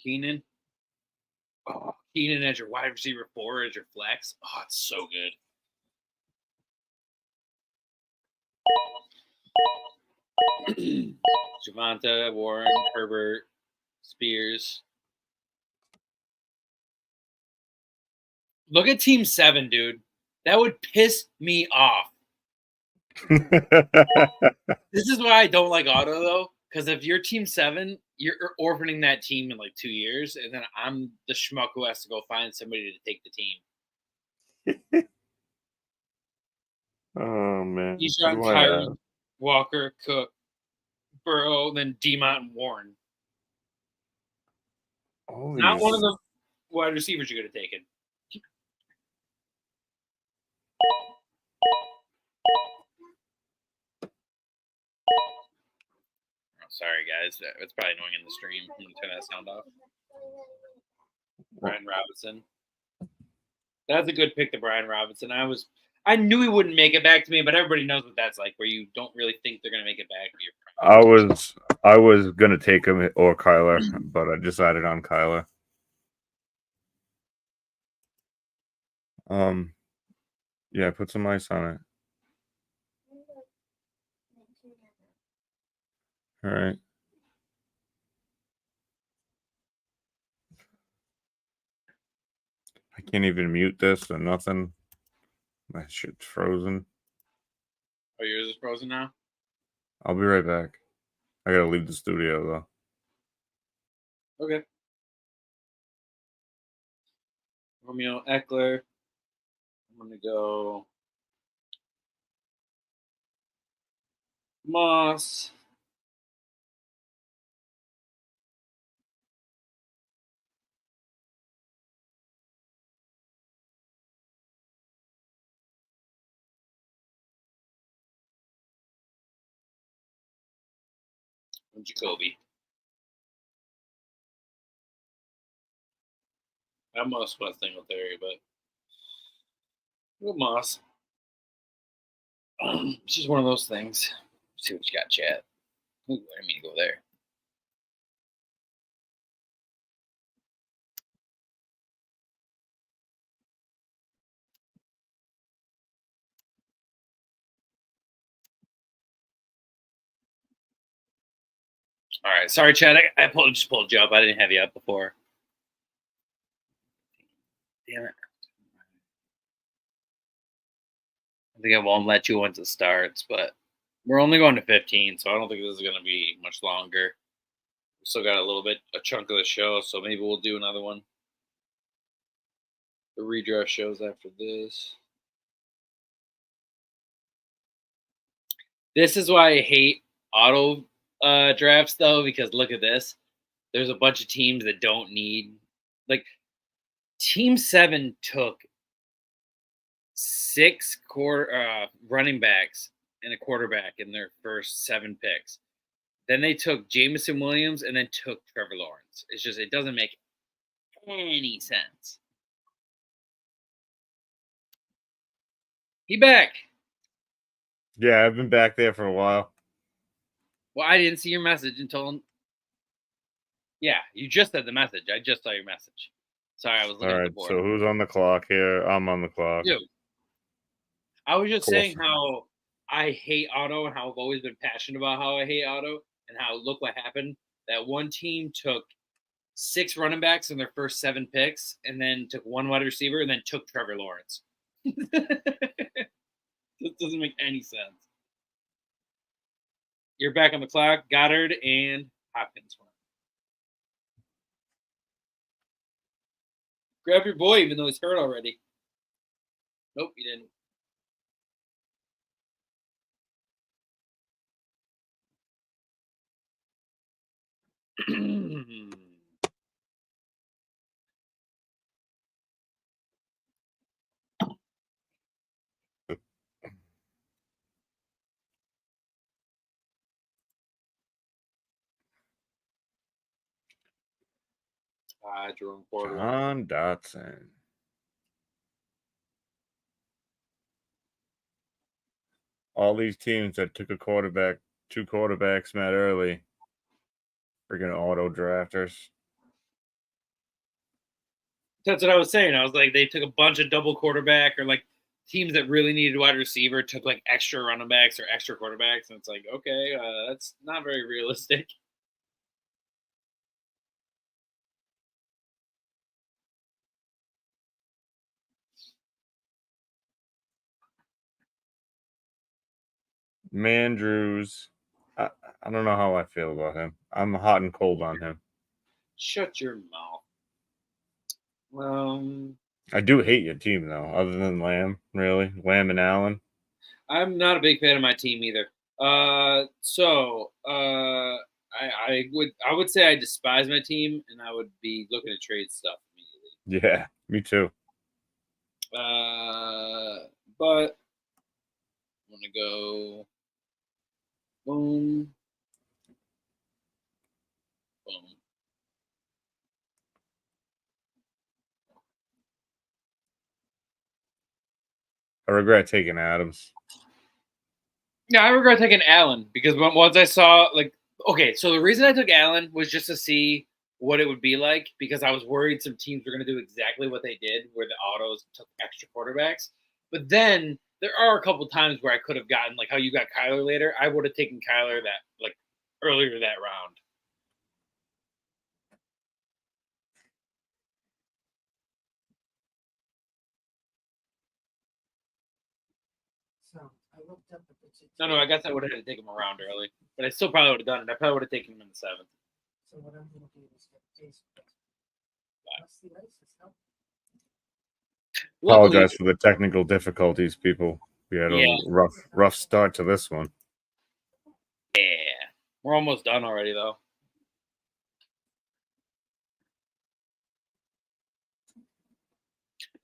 Keenan. Oh, Keenan as your wide receiver 4 as your flex. Oh, it's so good. Javonte, Warren, Herbert, Spears. Look at Team 7, dude. That would piss me off. This is why I don't like Auto, though. Because if you're Team 7, you're orphaning that team in like 2 years, and then I'm the schmuck who has to go find somebody to take the team. Oh man. Keyshawn, Who do I Kyrie, have? Walker, Cook, Burrow, then Demont and Warren. All Not these- one of the wide receivers you could have taken. Oh, sorry, guys. It's probably annoying in the stream. I'm going to turn that sound off. Brian Robinson. That's a good pick to Brian Robinson. I knew he wouldn't make it back to me, but everybody knows what that's like, where you don't really think they're going to make it back. I was gonna take him or Kyler, but I decided on Kyler. Yeah, put some ice on it. All right. I can't even mute this or nothing. My shit's frozen. Oh, yours is frozen now? I'll be right back. I gotta leave the studio though. Okay. Romeo Eckler. I'm going to go Moss. And Jacoby. I Moss was Singletary, but go Moss. It's just one of those things. See what you got, chat. Ooh, I didn't mean to go there. All right, sorry, Chad. I just pulled you up. I didn't have you up before. Damn it! I think I won't let you once it starts, but we're only going to 15, so I don't think this is going to be much longer. We still got a chunk of the show, so maybe we'll do another one. The redraft shows after this. This is why I hate auto drafts, though, because look at this. There's a bunch of teams that don't need, like, Team 7 took 6 running backs and a quarterback in their first 7 picks. Then they took Jameson Williams and then took Trevor Lawrence. It's just, it doesn't make any sense. He back. Yeah, I've been back there for a while. Well, I didn't see your message until. Yeah, you just said the message. I just saw your message. Sorry, I was looking All at right, the board. so who's on the clock here? I'm on the clock. You. I was just Cool. saying how I hate auto and how I've always been passionate about how I hate auto and how look what happened. That one team took 6 running backs in their first 7 picks and then took 1 wide receiver and then took Trevor Lawrence. This doesn't make any sense. You're back on the clock. Goddard and Hopkins. Grab your boy, even though he's hurt already. Nope, you didn't. Jerome Ford. John Dotson. All these teams that took a quarterback, 2 quarterbacks, Matt Early, freaking auto drafters. That's what I was saying. I was like, they took a bunch of double quarterback, or like teams that really needed wide receiver took like extra running backs or extra quarterbacks, and it's like, okay, that's not very realistic. Mandrews. I don't know how I feel about him. I'm hot and cold on him. Shut your mouth. I do hate your team though, other than Lamb, really. Lamb and Allen. I'm not a big fan of my team either. I would say I despise my team, and I would be looking to trade stuff immediately. Yeah, me too. But I'm gonna go boom, boom. I regret taking Adams. Yeah, I regret taking Allen because once I saw okay, so the reason I took Allen was just to see what it would be like because I was worried some teams were going to do exactly what they did, where the autos took extra quarterbacks. But then there are a couple times where I could have gotten like how you got Kyler later. I would have taken Kyler that earlier that round. No, I guess I would have had to take him around early, but I still probably would have done it. I probably would have taken him in the 7th. So what I'm gonna do is get Jason. What's the nicest help? Apologize for the technical difficulties, people. We had Yeah. a rough start to this one. Yeah, we're almost done already, though.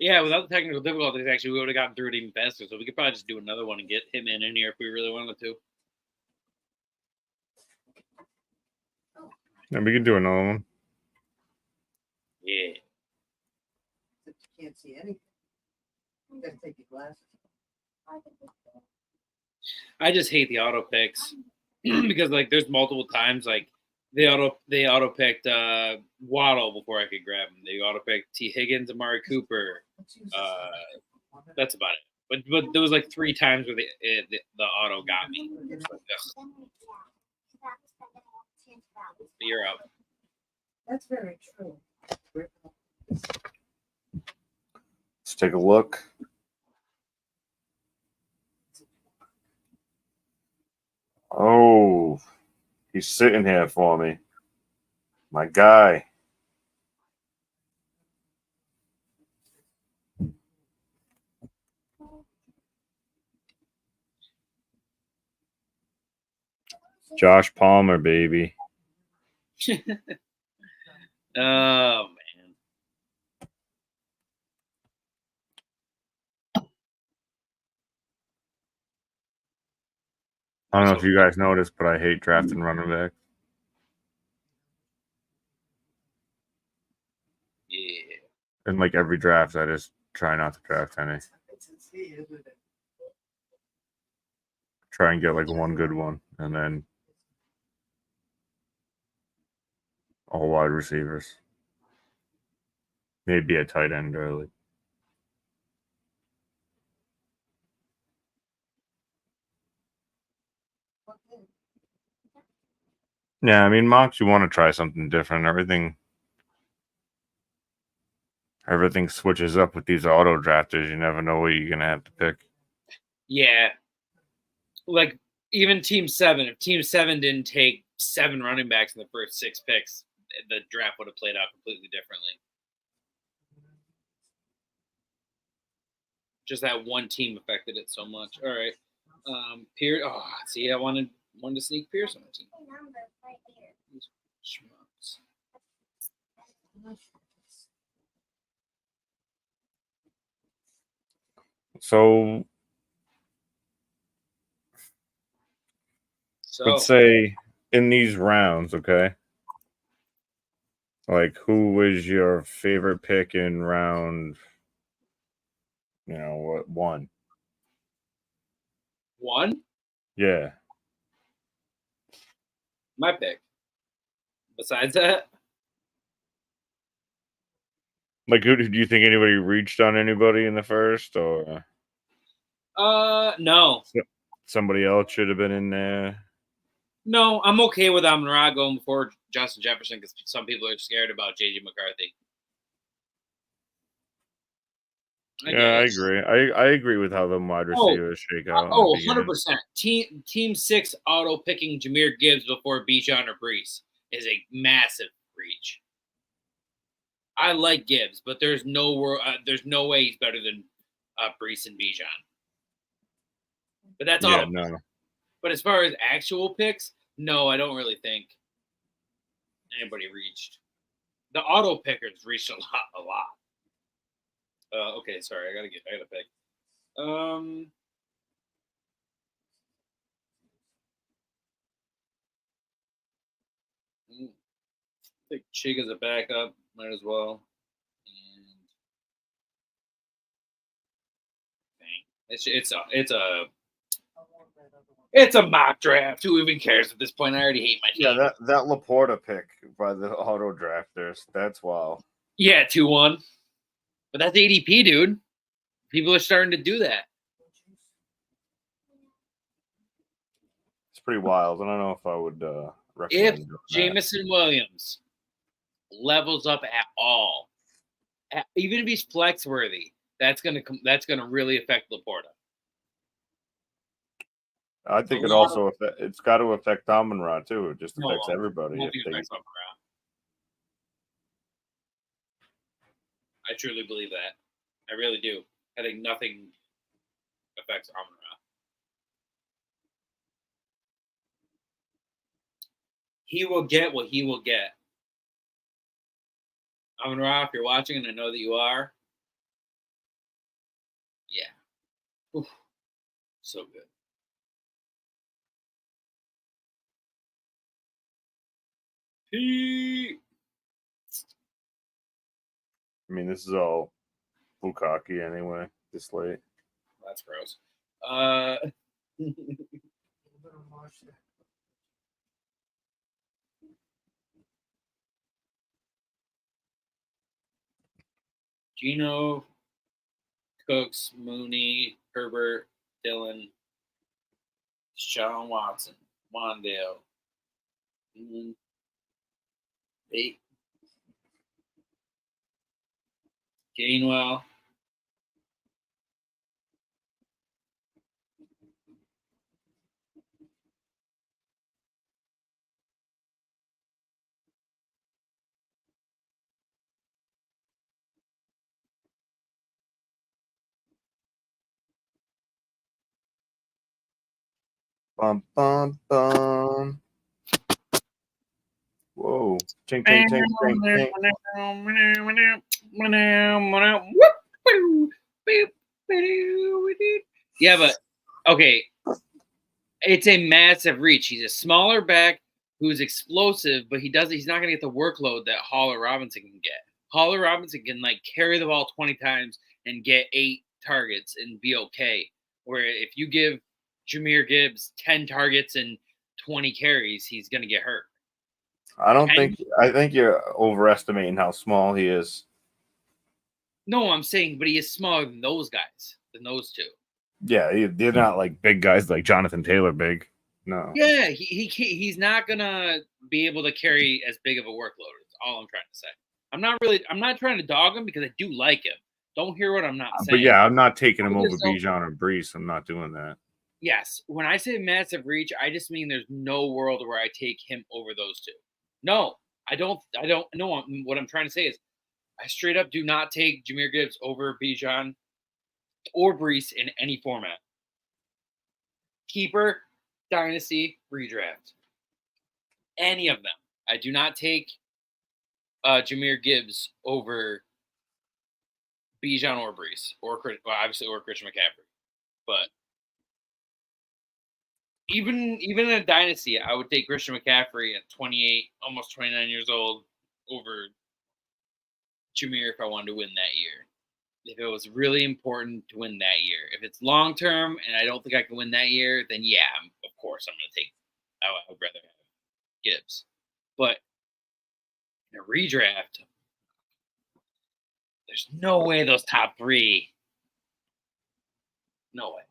Yeah, without the technical difficulties, actually, we would have gotten through it even faster. So we could probably just do another one and get him in here if we really wanted to. And we can do another one. Yeah. Except you can't see anything. You gotta take your glasses. I just hate the auto picks because there's multiple times they auto picked Waddle before I could grab him. They auto picked T Higgins, Amari Cooper. That's about it. But there was 3 times where the auto got me. You're up. That's very true. Let's take a look. Oh, he's sitting here for me. My guy. Josh Palmer, baby. Oh, man. I don't know if you guys noticed, but I hate drafting running back. Yeah. In every draft, I just try not to draft any. Try and get one good one, and then all wide receivers. Maybe a tight end early. Yeah, I mean, Mox, you want to try something different. Everything switches up with these auto drafters. You never know what you're gonna have to pick. Yeah. Even Team 7, if Team 7 didn't take 7 running backs in the first 6 picks, the draft would have played out completely differently. just that one team affected it so much. All right. Pierce. Oh, see, I wanted to sneak Pierce on the team. These schmucks. So So let's say in these rounds, okay? Like, who was your favorite pick in round? What one? one, Yeah. my pick. Besides that, Like, who do you think anybody reached on anybody in the first, or no, somebody else should have been in there? no, I'm okay with Amon-Ra going before Justin Jefferson because some people are scared about JJ McCarthy. Yeah, I agree. I agree with how the wide receivers shake out. Oh, 100%. Team 6 auto picking Jahmyr Gibbs before Bijan or Brees is a massive reach. I like Gibbs, but there's no way he's better than Brees and Bijan. But that's Yeah, auto. no. But as far as actual picks, no, I don't really think anybody reached. The auto pickers reached a lot. Okay, sorry, I gotta pick. I think Chig as a backup, might as well. And dang, it's a mock draft. Who even cares at this point? I already hate my team. Yeah, that Laporta pick by the auto drafters. That's wild. Yeah, 2-1. But that's ADP, dude. People are starting to do that. It's pretty wild. I don't know if I would If recommend doing that. Jamison Williams levels up at all, even if he's flex worthy, that's gonna really affect Laporta. I think it's got to affect Amon-Ra too. It just affects everybody. I truly believe that. I really do. I think nothing affects Amon-Ra. He will get what he will get. Amon-Ra, if you're watching, and I know that you are, yeah. Oof. So good. I mean, this is all Bukaki anyway. This late. That's gross. Gino, Cooks, Mooney, Herbert, Dillon, Sean Watson, Wandale, Gainwell. Bum bum bum. Whoa! Ching ching ching ching ching. Yeah, but okay, it's a massive reach. He's a smaller back who's explosive, but he's not going to get the workload that Holler Robinson can get. Holler Robinson can carry the ball 20 times and get 8 targets and be okay. Where if you give Jahmyr Gibbs 10 targets and 20 carries, he's going to get hurt. I think you're overestimating how small he is. No, I'm saying, but he is smaller than those guys, than those two. Yeah, they're not like big guys like Jonathan Taylor big. No. Yeah, he's not gonna be able to carry as big of a workload. That's all I'm trying to say. I'm not trying to dog him because I do like him. Don't hear what I'm not saying. But yeah, I'm not taking him over Bijan or Brees. I'm not doing that. Yes, when I say massive reach, I just mean there's no world where I take him over those two. No, I don't. No, what I'm trying to say is, I straight up do not take Jahmyr Gibbs over Bijan or Brees in any format. Keeper, Dynasty, redraft. Any of them. I do not take Jahmyr Gibbs over Bijan or Brees, or obviously or Christian McCaffrey. But even in a dynasty, I would take Christian McCaffrey at 28, almost 29 years old, over Jahmyr if I wanted to win that year. If it was really important to win that year. If it's long term and I don't think I can win that year, then yeah, of course I'm going to take. I would rather have Gibbs, but in a redraft, there's no way those top three. No way.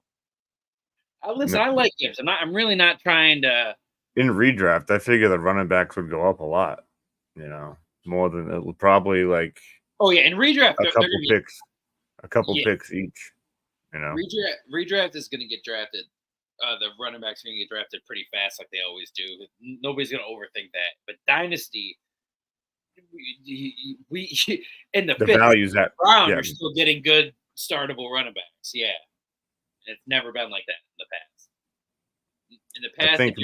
Listen, I like Gibbs. I'm really not trying to. In redraft, I figure the running backs would go up a lot. More than it would probably like. Oh yeah, in redraft, a couple picks each. Redraft is going to get drafted. The running backs are going to get drafted pretty fast, like they always do. Nobody's going to overthink that. But dynasty, we in the fifth values that round, you're still getting good startable running backs. Yeah, it's never been like that in the past. In the past, I think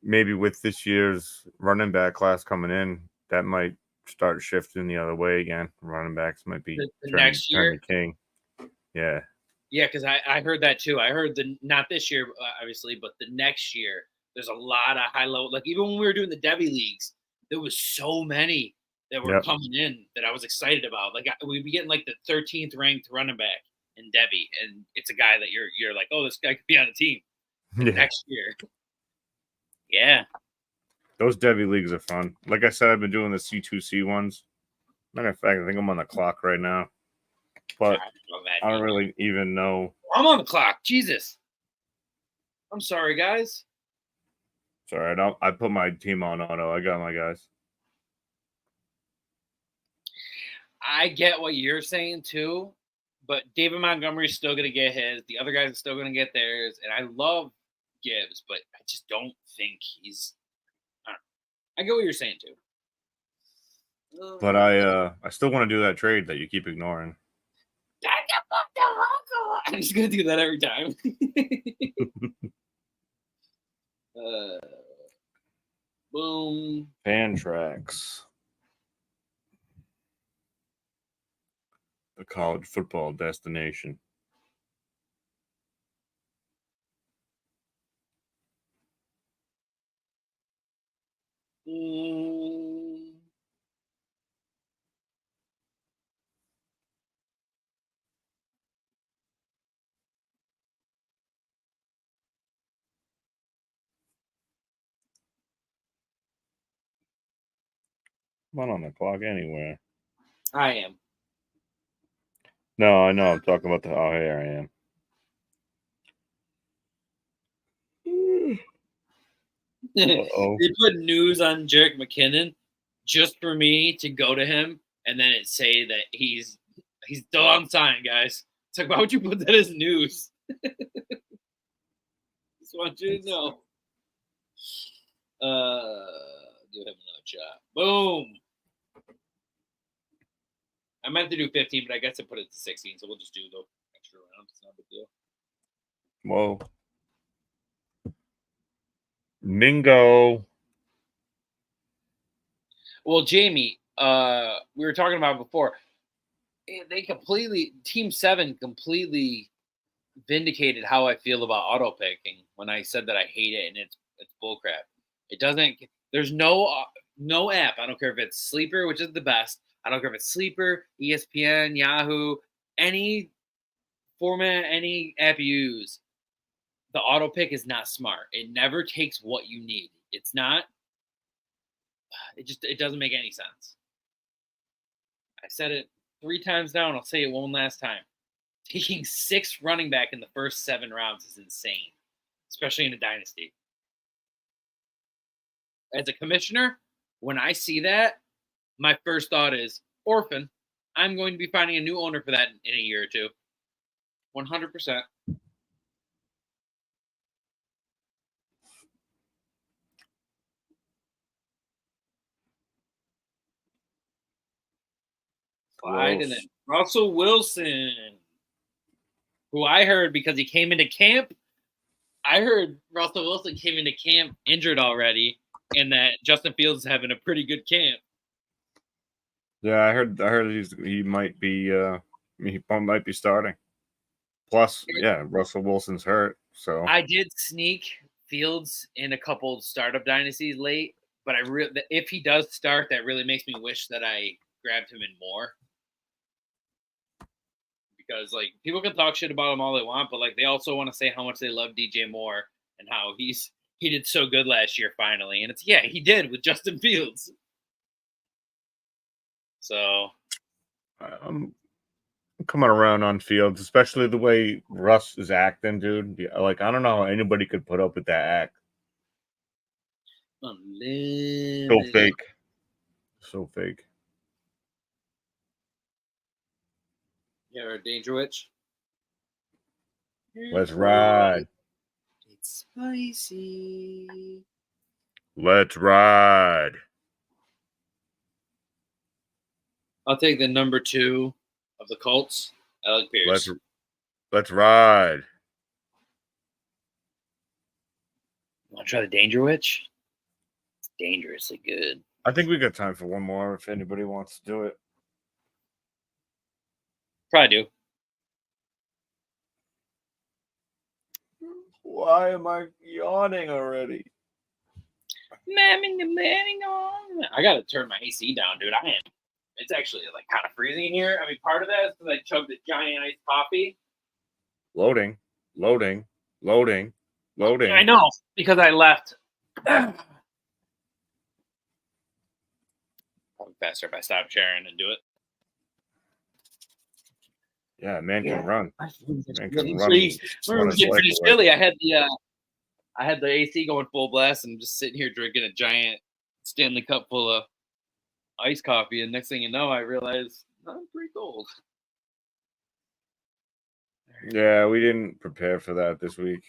maybe with this year's running back class coming in, that might start shifting the other way again. Running backs might be next year king. Yeah. Yeah, because I heard that too. I heard not this year, obviously, but the next year, there's a lot of high level. Like even when we were doing the Debbie leagues, there was so many that were coming in that I was excited about. Like we'd be getting like the 13th ranked running back in Debbie, and it's a guy that you're like, oh, this guy could be on a team next year. Yeah, those Debbie leagues are fun. Like I said, I've been doing the C2C ones. Matter of fact, I think I'm on the clock right now. But I don't really even know. I'm on the clock. Jesus. I'm sorry, guys. It's all right. I put my team on auto. I got my guys. I get what you're saying, too. But David Montgomery's still going to get his. The other guys are still going to get theirs. And I love Gibbs, but I just don't think he's – I get what you're saying, too. But I still want to do that trade that you keep ignoring. I'm just gonna do that every time. Boom. Fan tracks. The college football destination. I'm not on the clock anywhere. I am. No, I know. I'm talking about the. Oh, here I am. They put news on Jerick McKinnon just for me to go to him, and then it say that he's still on sign, guys. It's like, why would you put that as news? Just want you to know. Give him another shot. Boom. I meant to do 15, but I guess I put it to 16, so we'll just do the extra round. It's not a big deal. Whoa. Mingo. Well, Jamie, we were talking about before. Team 7 completely vindicated how I feel about auto picking when I said that I hate it and it's bullcrap. It doesn't. There's no app. I don't care if it's Sleeper, which is the best. I don't care if it's Sleeper, ESPN, Yahoo, any format, any app you use. The auto pick is not smart. It never takes what you need. It's not. It doesn't make any sense. I said it 3 times now, and I'll say it one last time. Taking 6 running back in the first 7 rounds is insane, especially in a dynasty. As a commissioner, when I see that, my first thought is orphan. I'm going to be finding a new owner for that in a year or two. 100%. Clyde and then Russell Wilson. who I heard because he came into camp. I heard Russell Wilson came into camp injured already, and that Justin Fields is having a pretty good camp. Yeah, I heard he might be starting. Plus, yeah, Russell Wilson's hurt, so I did sneak Fields in a couple startup dynasties late, but if he does start, that really makes me wish that I grabbed him in more. Because like people can talk shit about him all they want, but like they also want to say how much they love DJ Moore and how he did so good last year finally. And he did with Justin Fields. So I'm coming around on Fields, especially the way Russ is acting, dude. Like I don't know how anybody could put up with that act. So fake. So fake. Yeah, or Danger Witch. Let's ride. It's spicy. Let's ride. I'll take the number 2 of the Colts, Alec Pierce. Let's ride. Want to try the Danger Witch? It's dangerously good. I think we got time for one more if anybody wants to do it. Probably do. Why am I yawning already? I gotta turn my AC down, dude. It's actually like kind of freezing in here. I mean, part of that is because I chugged a giant iced coffee. Loading. I know because I left. Probably faster if I stop sharing and do it. Yeah, man can run. It's Man really can run. free. run We're his getting life pretty away. chilly. I had the AC going full blast and just sitting here drinking a giant Stanley Cup full of iced coffee. And next thing you know, I realized I'm pretty cold. Yeah, we didn't prepare for that this week.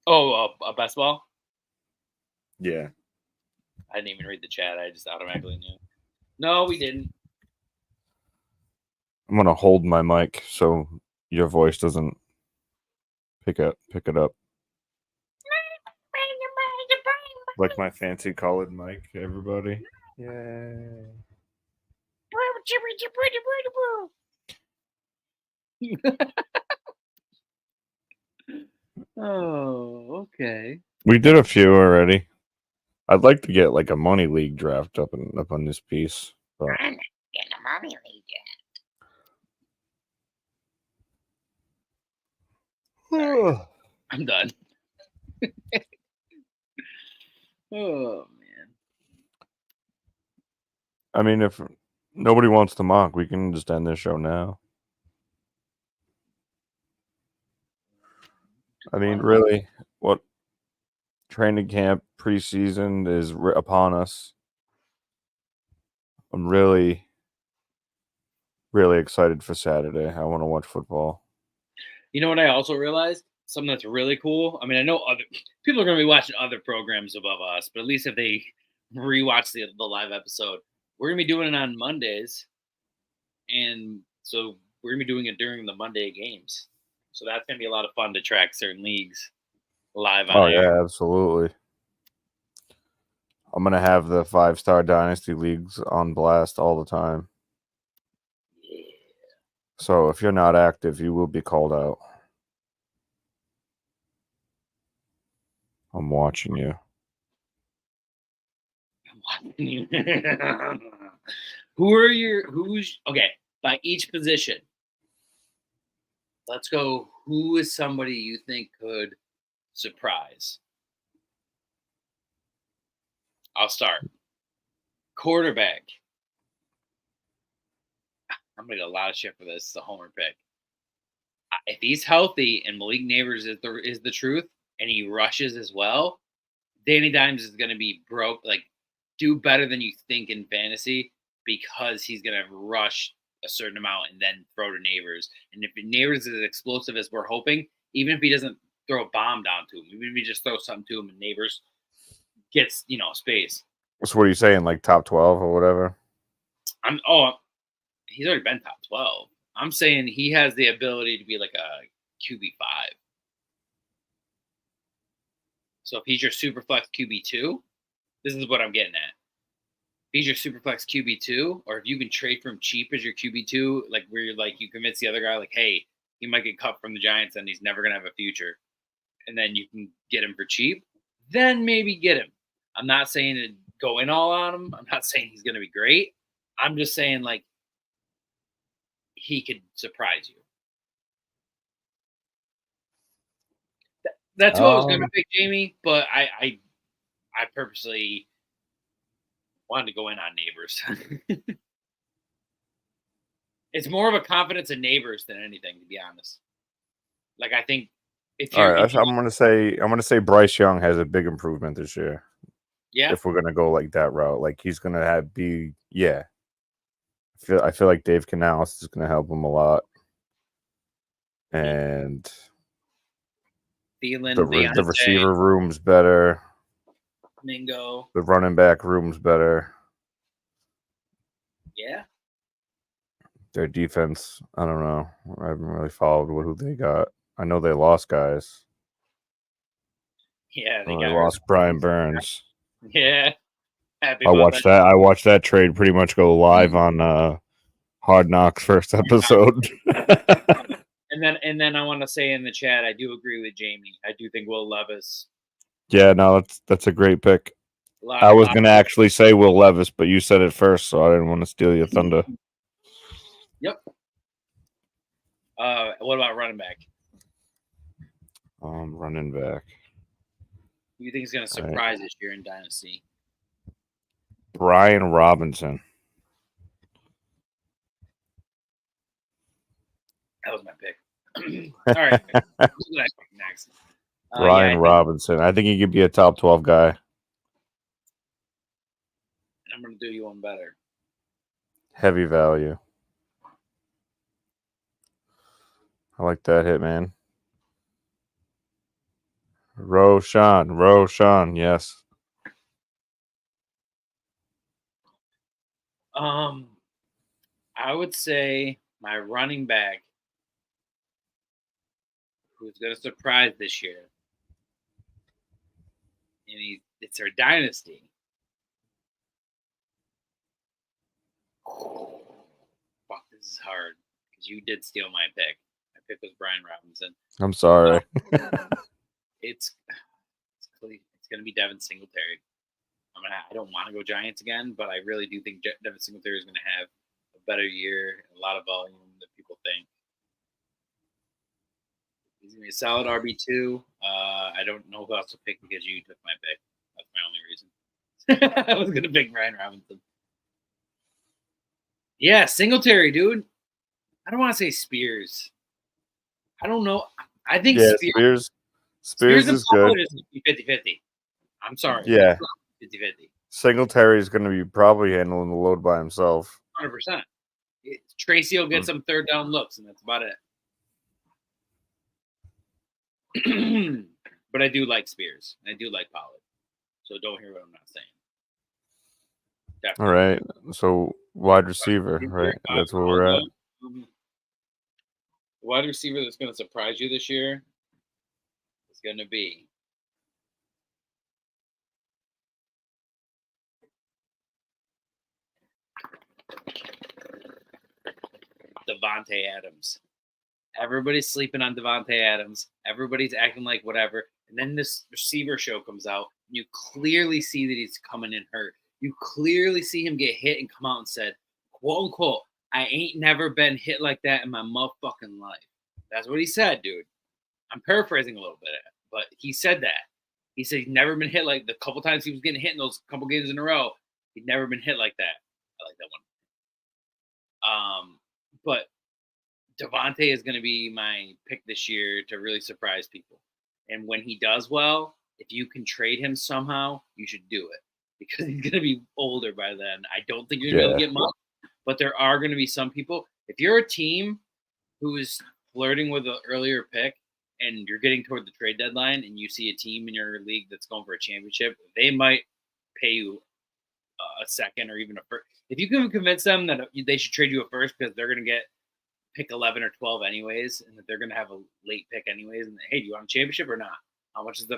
Oh, a best ball? Yeah. I didn't even read the chat. I just automatically knew. No, we didn't. I'm gonna hold my mic so your voice doesn't pick it up. Like my fancy colored mic, everybody. Yay. Oh, okay. We did a few already. I'd like to get like a money league draft up on this piece. But I'm not getting a mommy league yet. I'm done. Oh man. I mean, if nobody wants to mock, we can just end this show now. I mean, really, what training camp preseason is upon us. I'm really, really excited for Saturday. I want to watch football. You know what I also realized? Something that's really cool. I mean, I know other people are going to be watching other programs above us, but at least if they rewatch the live episode, we're going to be doing it on Mondays. And so we're going to be doing it during the Monday games. So that's going to be a lot of fun to track certain leagues live on air. Yeah, absolutely. I'm going to have the 5-star Dynasty leagues on blast all the time. Yeah. So if you're not active, you will be called out. I'm watching you. Who's okay, by each position? Let's go. Who is somebody you think could surprise? I'll start. Quarterback. I'm gonna get a lot of shit for this. It's a homer pick. If he's healthy and Malik Neighbors is the truth, and he rushes as well, Danny Dimes is gonna be broke. Like, do better than you think in fantasy because he's gonna rush a certain amount and then throw to Neighbors. And if Neighbors is as explosive as we're hoping, even if he doesn't throw a bomb down to him, even if he just throws something to him and Neighbors gets space. So what are you saying, like top 12 or whatever? He's already been top 12. I'm saying he has the ability to be like a QB5. So if he's your Superflex QB2, this is what I'm getting at. If he's your Superflex QB2, or if you can trade for him cheap as your QB2, like where you're like you convince the other guy, like, hey, he might get cut from the Giants and he's never gonna have a future, and then you can get him for cheap, then maybe get him. I'm not saying to go in all on him. I'm not saying he's gonna be great. I'm just saying like he could surprise you. That's who I was going to pick, Jamie, but I purposely wanted to go in on Neighbors. It's more of a confidence in Neighbors than anything, to be honest. Like I think if All you're, right, I'm gonna say Bryce Young has a big improvement this year. yeah, If we're gonna go like that route, like he's gonna yeah. I feel like Dave Canales is gonna help him a lot, and Thielen, the receiver room's better. Mingo, The running back room's better. yeah. Their defense, I don't know. I haven't really followed who they got. I know they lost guys. Yeah, they They got lost Brian Burns. Yeah, happy I about watched that. I watched that trade pretty much go live on Hard Knocks first episode. And then I want to say in the chat, I do agree with Jamie. I do think Will Levis. Yeah, no, that's a great pick. I was gonna actually say Will Levis, but you said it first, so I didn't want to steal your thunder. Yep. What about running back? Running back. Who do you think is going to surprise this year in Dynasty? Brian Robinson. That was my pick. All right. Next. Brian Robinson. I think he could be a top 12 guy. I'm going to do you one better. Heavy value. I like that hit, man. Roshan, yes. I would say my running back who's going to surprise this year, and it's our Dynasty. Oh, fuck, this is hard because you did steal my pick. My pick was Brian Robinson. I'm sorry. It's going to be Devin Singletary. I don't want to go Giants again, but I really do think Devin Singletary is going to have a better year, a lot of volume than people think. He's going to be a solid RB2. I don't know who else to pick because you took my pick. That's my only reason. I was going to pick Brian Robinson. Yeah, Singletary, dude. I don't want to say Spears. I don't know. I think Spears is good. Is 50-50. I'm sorry. Yeah. 50-50. Singletary is going to be probably handling the load by himself. 100%. Tracy will get some third down looks, and that's about it. But I do like Spears. And I do like Pollard. So don't hear what I'm not saying. Definitely. All right. So wide receiver, right? That's where we're at. The wide receiver that's going to surprise you this year is going to be Devontae Adams. Everybody's sleeping on Devontae Adams. Everybody's acting like whatever. And then this receiver show comes out. And you clearly see that he's coming in hurt. You clearly see him get hit and come out and said, quote unquote, I ain't never been hit like that in my motherfucking life. That's what he said, dude. I'm paraphrasing a little bit, but he said that. He said he's never been hit like the couple times he was getting hit in those couple games in a row. He'd never been hit like that. I like that one. But Devontae is going to be my pick this year to really surprise people. And when he does well, if you can trade him somehow, you should do it because he's going to be older by then. I don't think you're going to be able to get much, but there are going to be some people. If you're a team who is flirting with an earlier pick and you're getting toward the trade deadline and you see a team in your league that's going for a championship, they might pay you a second or even a first. If you can convince them that they should trade you a first because they're going to get pick 11 or 12 anyways, and that they're going to have a late pick anyways. And hey, do you want a championship or not? How much is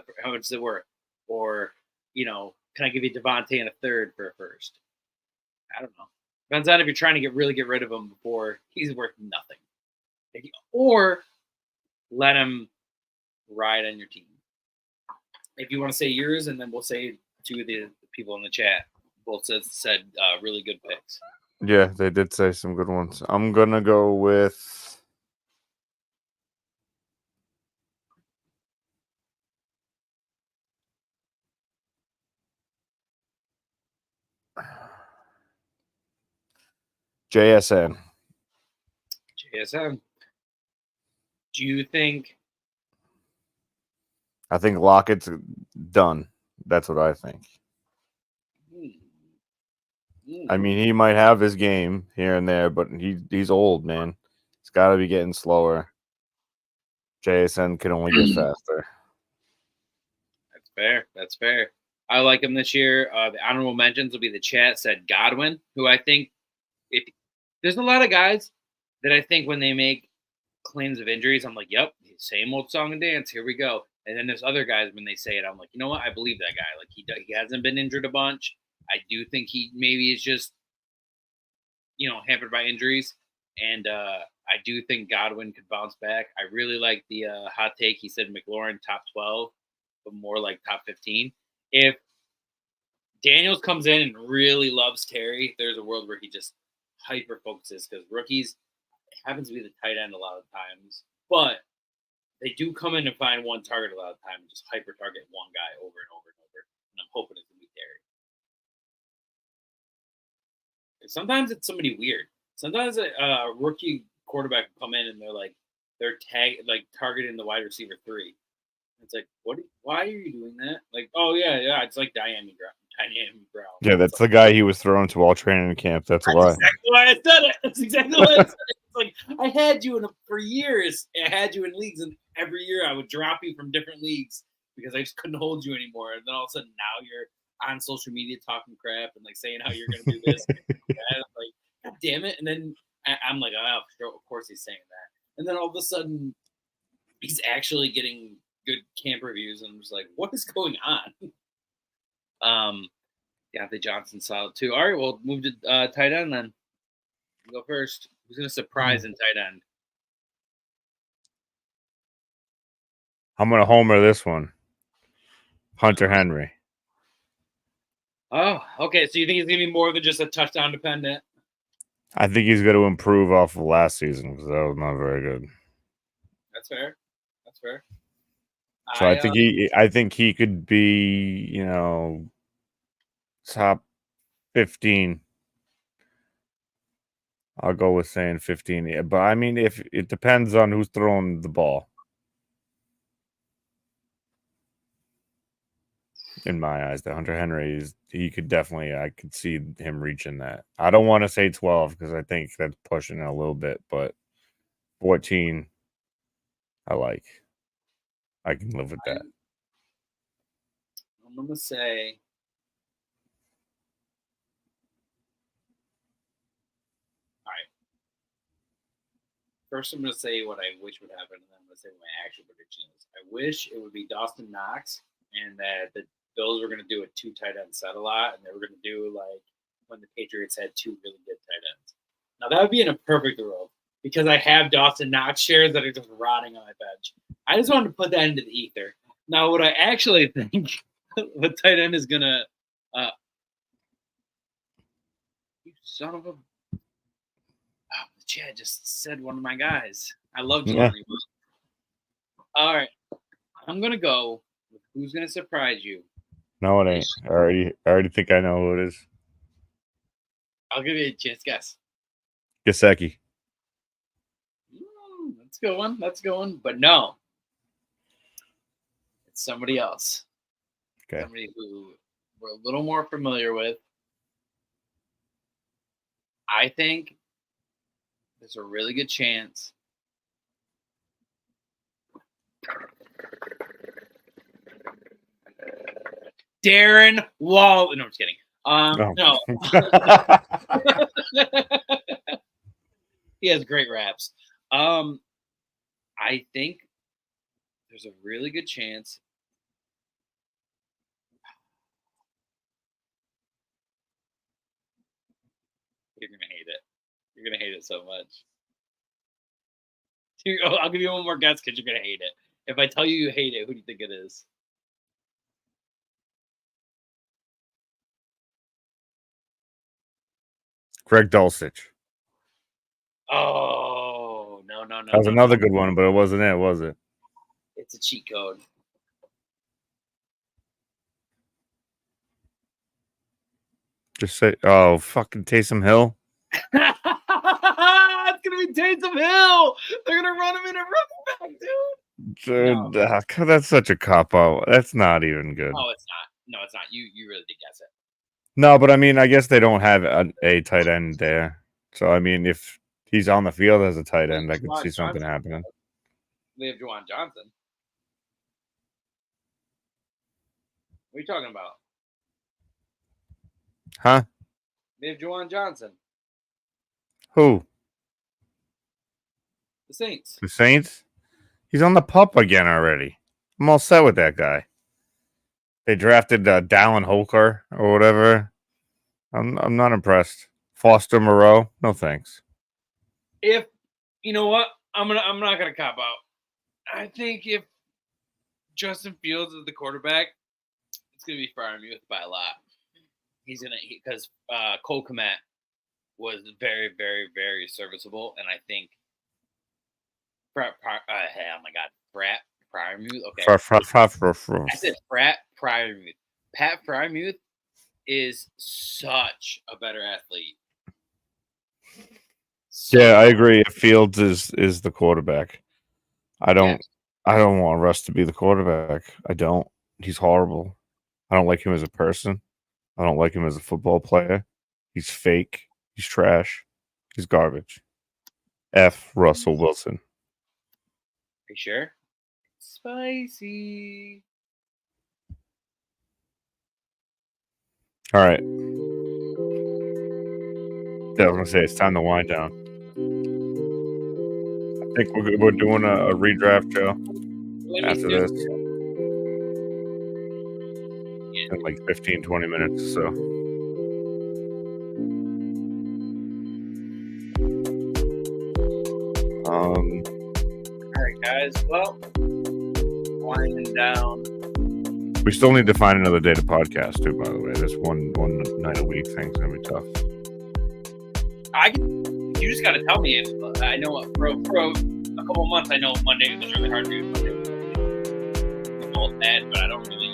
it worth? Or, can I give you Devontae in a third for a first? I don't know. Depends on if you're trying to really get rid of him before he's worth nothing. Or let him ride on your team. If you want to say yours, and then we'll say two of the people in the chat both said really good picks. Yeah, they did say some good ones. I'm gonna go with JSN. JSN. Do you think? I think Lockett's done. That's what I think. I mean, he might have his game here and there, but he's old, man. He's got to be getting slower. JSN can only get faster. That's fair. That's fair. I like him this year. The honorable mentions will be the chat said Godwin, who I think there's a lot of guys that I think when they make claims of injuries, I'm like, yep, same old song and dance. Here we go. And then there's other guys when they say it, I'm like, you know what? I believe that guy. Like he hasn't been injured a bunch. I do think he maybe is just, hampered by injuries. And I do think Godwin could bounce back. I really like the hot take. He said McLaurin top 12, but more like top 15. If Daniels comes in and really loves Terry, there's a world where he just hyper focuses because rookies happens to be the tight end a lot of times, but they do come in and find one target a lot of the time and just hyper target one guy over and over and over. And I'm hoping it's gonna be Terry. Sometimes it's somebody weird. Sometimes a rookie quarterback will come in and they're targeting the wide receiver 3. It's like, why are you doing that? Like, oh yeah, it's like Diami Brown. Yeah, that's the guy he was thrown to all training camp. That's why. Exactly why I said it. That's exactly why I said it. It's like I had you for years. I had you in leagues, and every year I would drop you from different leagues because I just couldn't hold you anymore. And then all of a sudden now you're on social media talking crap and saying how you're going to do this. And I'm like, God damn it. And then I'm like, oh, sure, of course he's saying that. And then all of a sudden he's actually getting good camp reviews. And I'm just like, what is going on? Deontay Johnson solid too. All right, we'll move to tight end then. Go first. Who's going to surprise in tight end? I'm going to homer this one. Hunter Henry. Oh, okay. So you think he's going to be more than just a touchdown dependent? I think he's going to improve off of last season because that was not very good. That's fair. That's fair. So I think he could be, top 15. I'll go with saying 15. Yeah, but I mean, if it depends on who's throwing the ball. In my eyes, the Hunter Henry he could definitely, I could see him reaching that. I don't want to say 12 because I think that's pushing it a little bit, but 14, I like. I can live with that. I'm going to say. All right. First, I'm going to say what I wish would happen, and then I'm going to say what my actual prediction is. I wish it would be Dawson Knox, and that the Bills were going to do a 2 tight end set a lot, and they were going to do when the Patriots had 2 really good tight ends. Now, that would be in a perfect world because I have Dawson Knox shares that are just rotting on my bench. I just wanted to put that into the ether. Now, what I actually think the tight end is going to you son of a the chat just said one of my guys. I love Jordan. Yeah. All right. I'm going to go with who's going to surprise you. No, it ain't. I already think I know who it is. I'll give you a chance. Guess. Gesicki. That's a good one. That's a good one. But no. It's somebody else. Okay. Somebody who we're a little more familiar with. I think there's a really good chance. Darren Wall. No, I'm just kidding. No. He has great raps. I think there's a really good chance. You're gonna hate it. You're gonna hate it so much. I'll give you one more guess because you're gonna hate it. If I tell you hate it, who do you think it is? Greg Dulcich. Oh no. That was another good one, but it wasn't it, was it? It's a cheat code. Just say, oh, fucking Taysom Hill. It's gonna be Taysom Hill. They're gonna run him in a running back, dude. Dude, that's such a cop out. That's not even good. No, it's not. No, it's not. You really did guess it. No, but I mean, I guess they don't have a tight end there. So I mean, if he's on the field as a tight end, I could see something happening. We have Juwan Johnson. What are you talking about? Huh? We have Juwan Johnson. Who? The Saints. The Saints? He's on the pup again already. I'm all set with that guy. They drafted Dallin Holker or whatever. I'm not impressed. Foster Moreau? No thanks. If you know what, I'm not gonna cop out. I think if Justin Fields is the quarterback, it's gonna be Freiermuth by a lot. He's gonna because Cole Kmet was very, very, very serviceable, and I think oh my God, Pratt Freiermuth. Okay, I said Pratt Freiermuth. Pat Freiermuth is such a better athlete. Yeah, I agree. If Fields is the quarterback, I don't want Russ to be the quarterback. I don't. He's horrible. I don't like him as a person. I don't like him as a football player. He's fake. He's trash. He's garbage. F. Russell Wilson. Are you sure? Spicy. All right. Yeah, I was gonna say it's time to wind down. I think we're doing a redraft show after this in like 15, 20 minutes or so. All right, guys. Well, winding down. We still need to find another day to podcast too. By the way, this one night a week thing's gonna be tough. You just gotta tell me. I know for a couple months, I know Monday was really hard to do. Monday was both bad, but I don't really.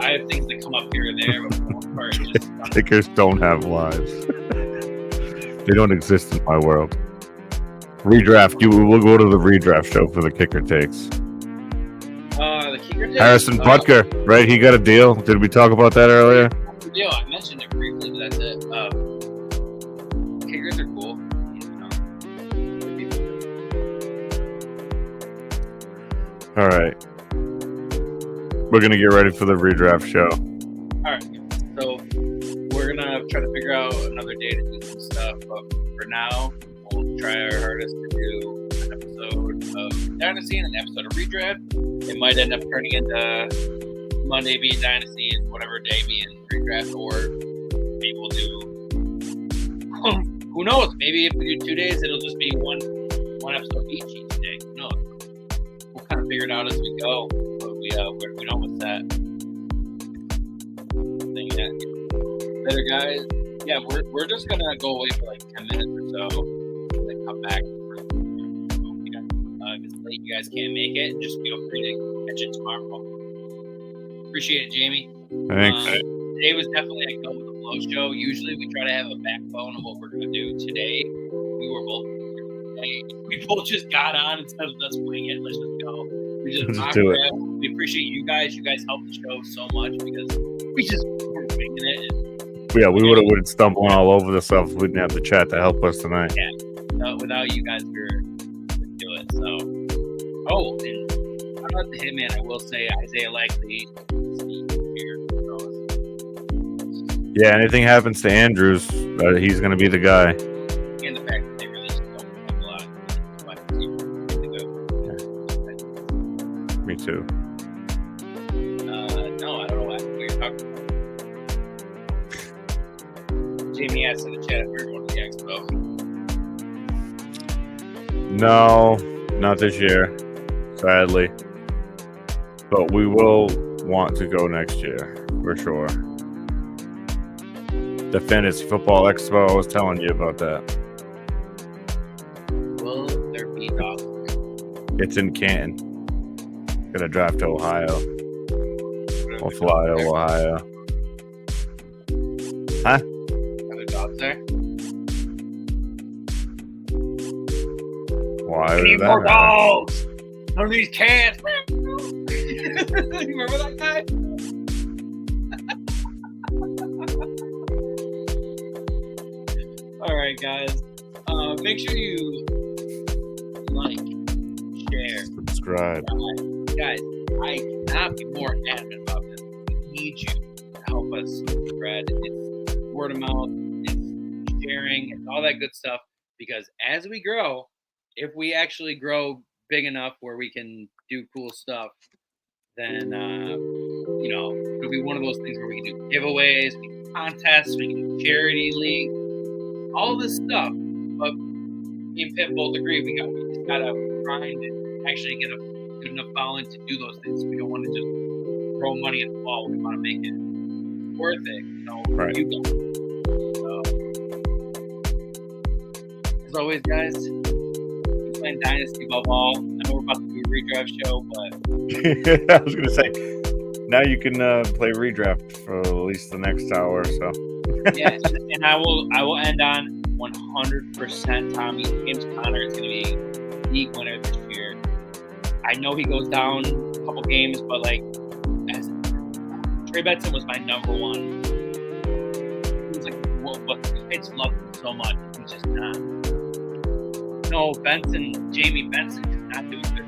I have things that come up here and there, but for the most part, it's just Kickers don't have lives. They don't exist in my world. Redraft. We'll go to the redraft show for the kicker takes. The kicker takes. Harrison Butker, right? He got a deal. Did we talk about that earlier? Yeah, I mentioned it briefly, but that's it. Kickers are cool. All right. We're going to get ready for the redraft show. All right. So we're going to try to figure out another day to do some stuff. But for now, we'll try our hardest to do an episode of Dynasty and an episode of Redraft. It might end up turning into Monday being Dynasty and whatever day being Redraft, or maybe we'll do who knows? Maybe if we do 2 days, it'll just be one episode each day. Who knows? We'll kind of figure it out as we go. But we don't with that thing yet. Better guys. Yeah, we're just gonna go away for like 10 minutes or so, and then come back. If it's late, you guys can't make it, just feel free to catch it tomorrow. Appreciate it, Jamie. Thanks. Today was definitely a go with the flow show. Usually we try to have a backbone of what we're gonna do. Today we both just got on instead of us wing it. Let's just go. We just do it. We appreciate you guys. You guys help the show so much because we just were winging it. Yeah, we would have stumbling all over the stuff. We didn't have the chat to help us tonight. Yeah, without you guys, we couldn't do it. So, and about the Hitman, I will say Isaiah Likely. Yeah, anything happens to Andrews, he's going to be the guy. And the fact that they really talked about. Jamie asked in the chat if we were going to the expo. No, not this year, sadly. But we will want to go next year for sure. The Fantasy Football Expo, I was telling you about that. Will there be dogs? It's in Canton. Gonna drive to Ohio. We'll fly to Ohio. Huh? Are there dogs there? Why I would need that more matter? dogs. None of these cats. Remember that guy? All right, guys. Make sure you like, share, Subscribe. guys. I cannot be more adamant about this. We need you to help us spread. It's word of mouth. It's sharing. It's all that good stuff. Because as we grow, if we actually grow big enough where we can do cool stuff, then it'll be one of those things where we can do giveaways, we can do contests, we can do charity league, all this stuff. But me and Pip both agree we just gotta grind and actually get a good enough following to do those things. We don't want to just throw money at the wall. We want to make it worth it, Right. for you guys. So, as always, guys, keep playing Dynasty above all. I know we're about to do a redraft show, but I was gonna say, now you can play redraft for at least the next hour or so. yeah, and I will end on 100% Tommy. James Conner is going to be league winner this year. I know he goes down a couple games, but as Trey Benson was my number one. He was what I just loved him so much. He's just not. No, Jamie Benson is not doing good.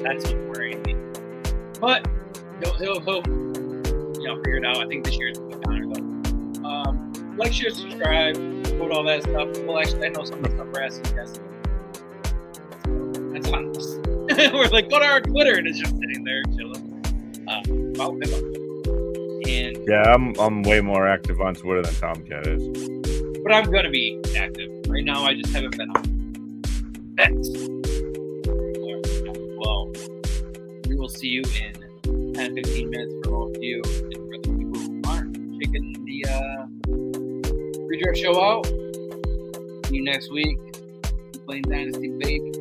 That's what's worrying me. But he'll figure it out. I think this year's going to be Conner though. Like, share, subscribe, put all that stuff. Well, actually, I know some of the stuff we're asking you guys. That's on us. We're like, go to our Twitter, and it's just sitting there chilling. And Yeah, I'm way more active on Twitter than Tomcat is. but I'm gonna be active. Right now, I just haven't been on. Thanks. Well, we will see you in 10-15 minutes for most of you, and for the people who aren't checking the redraft show out. See you next week. Keep playing Dynasty, baby.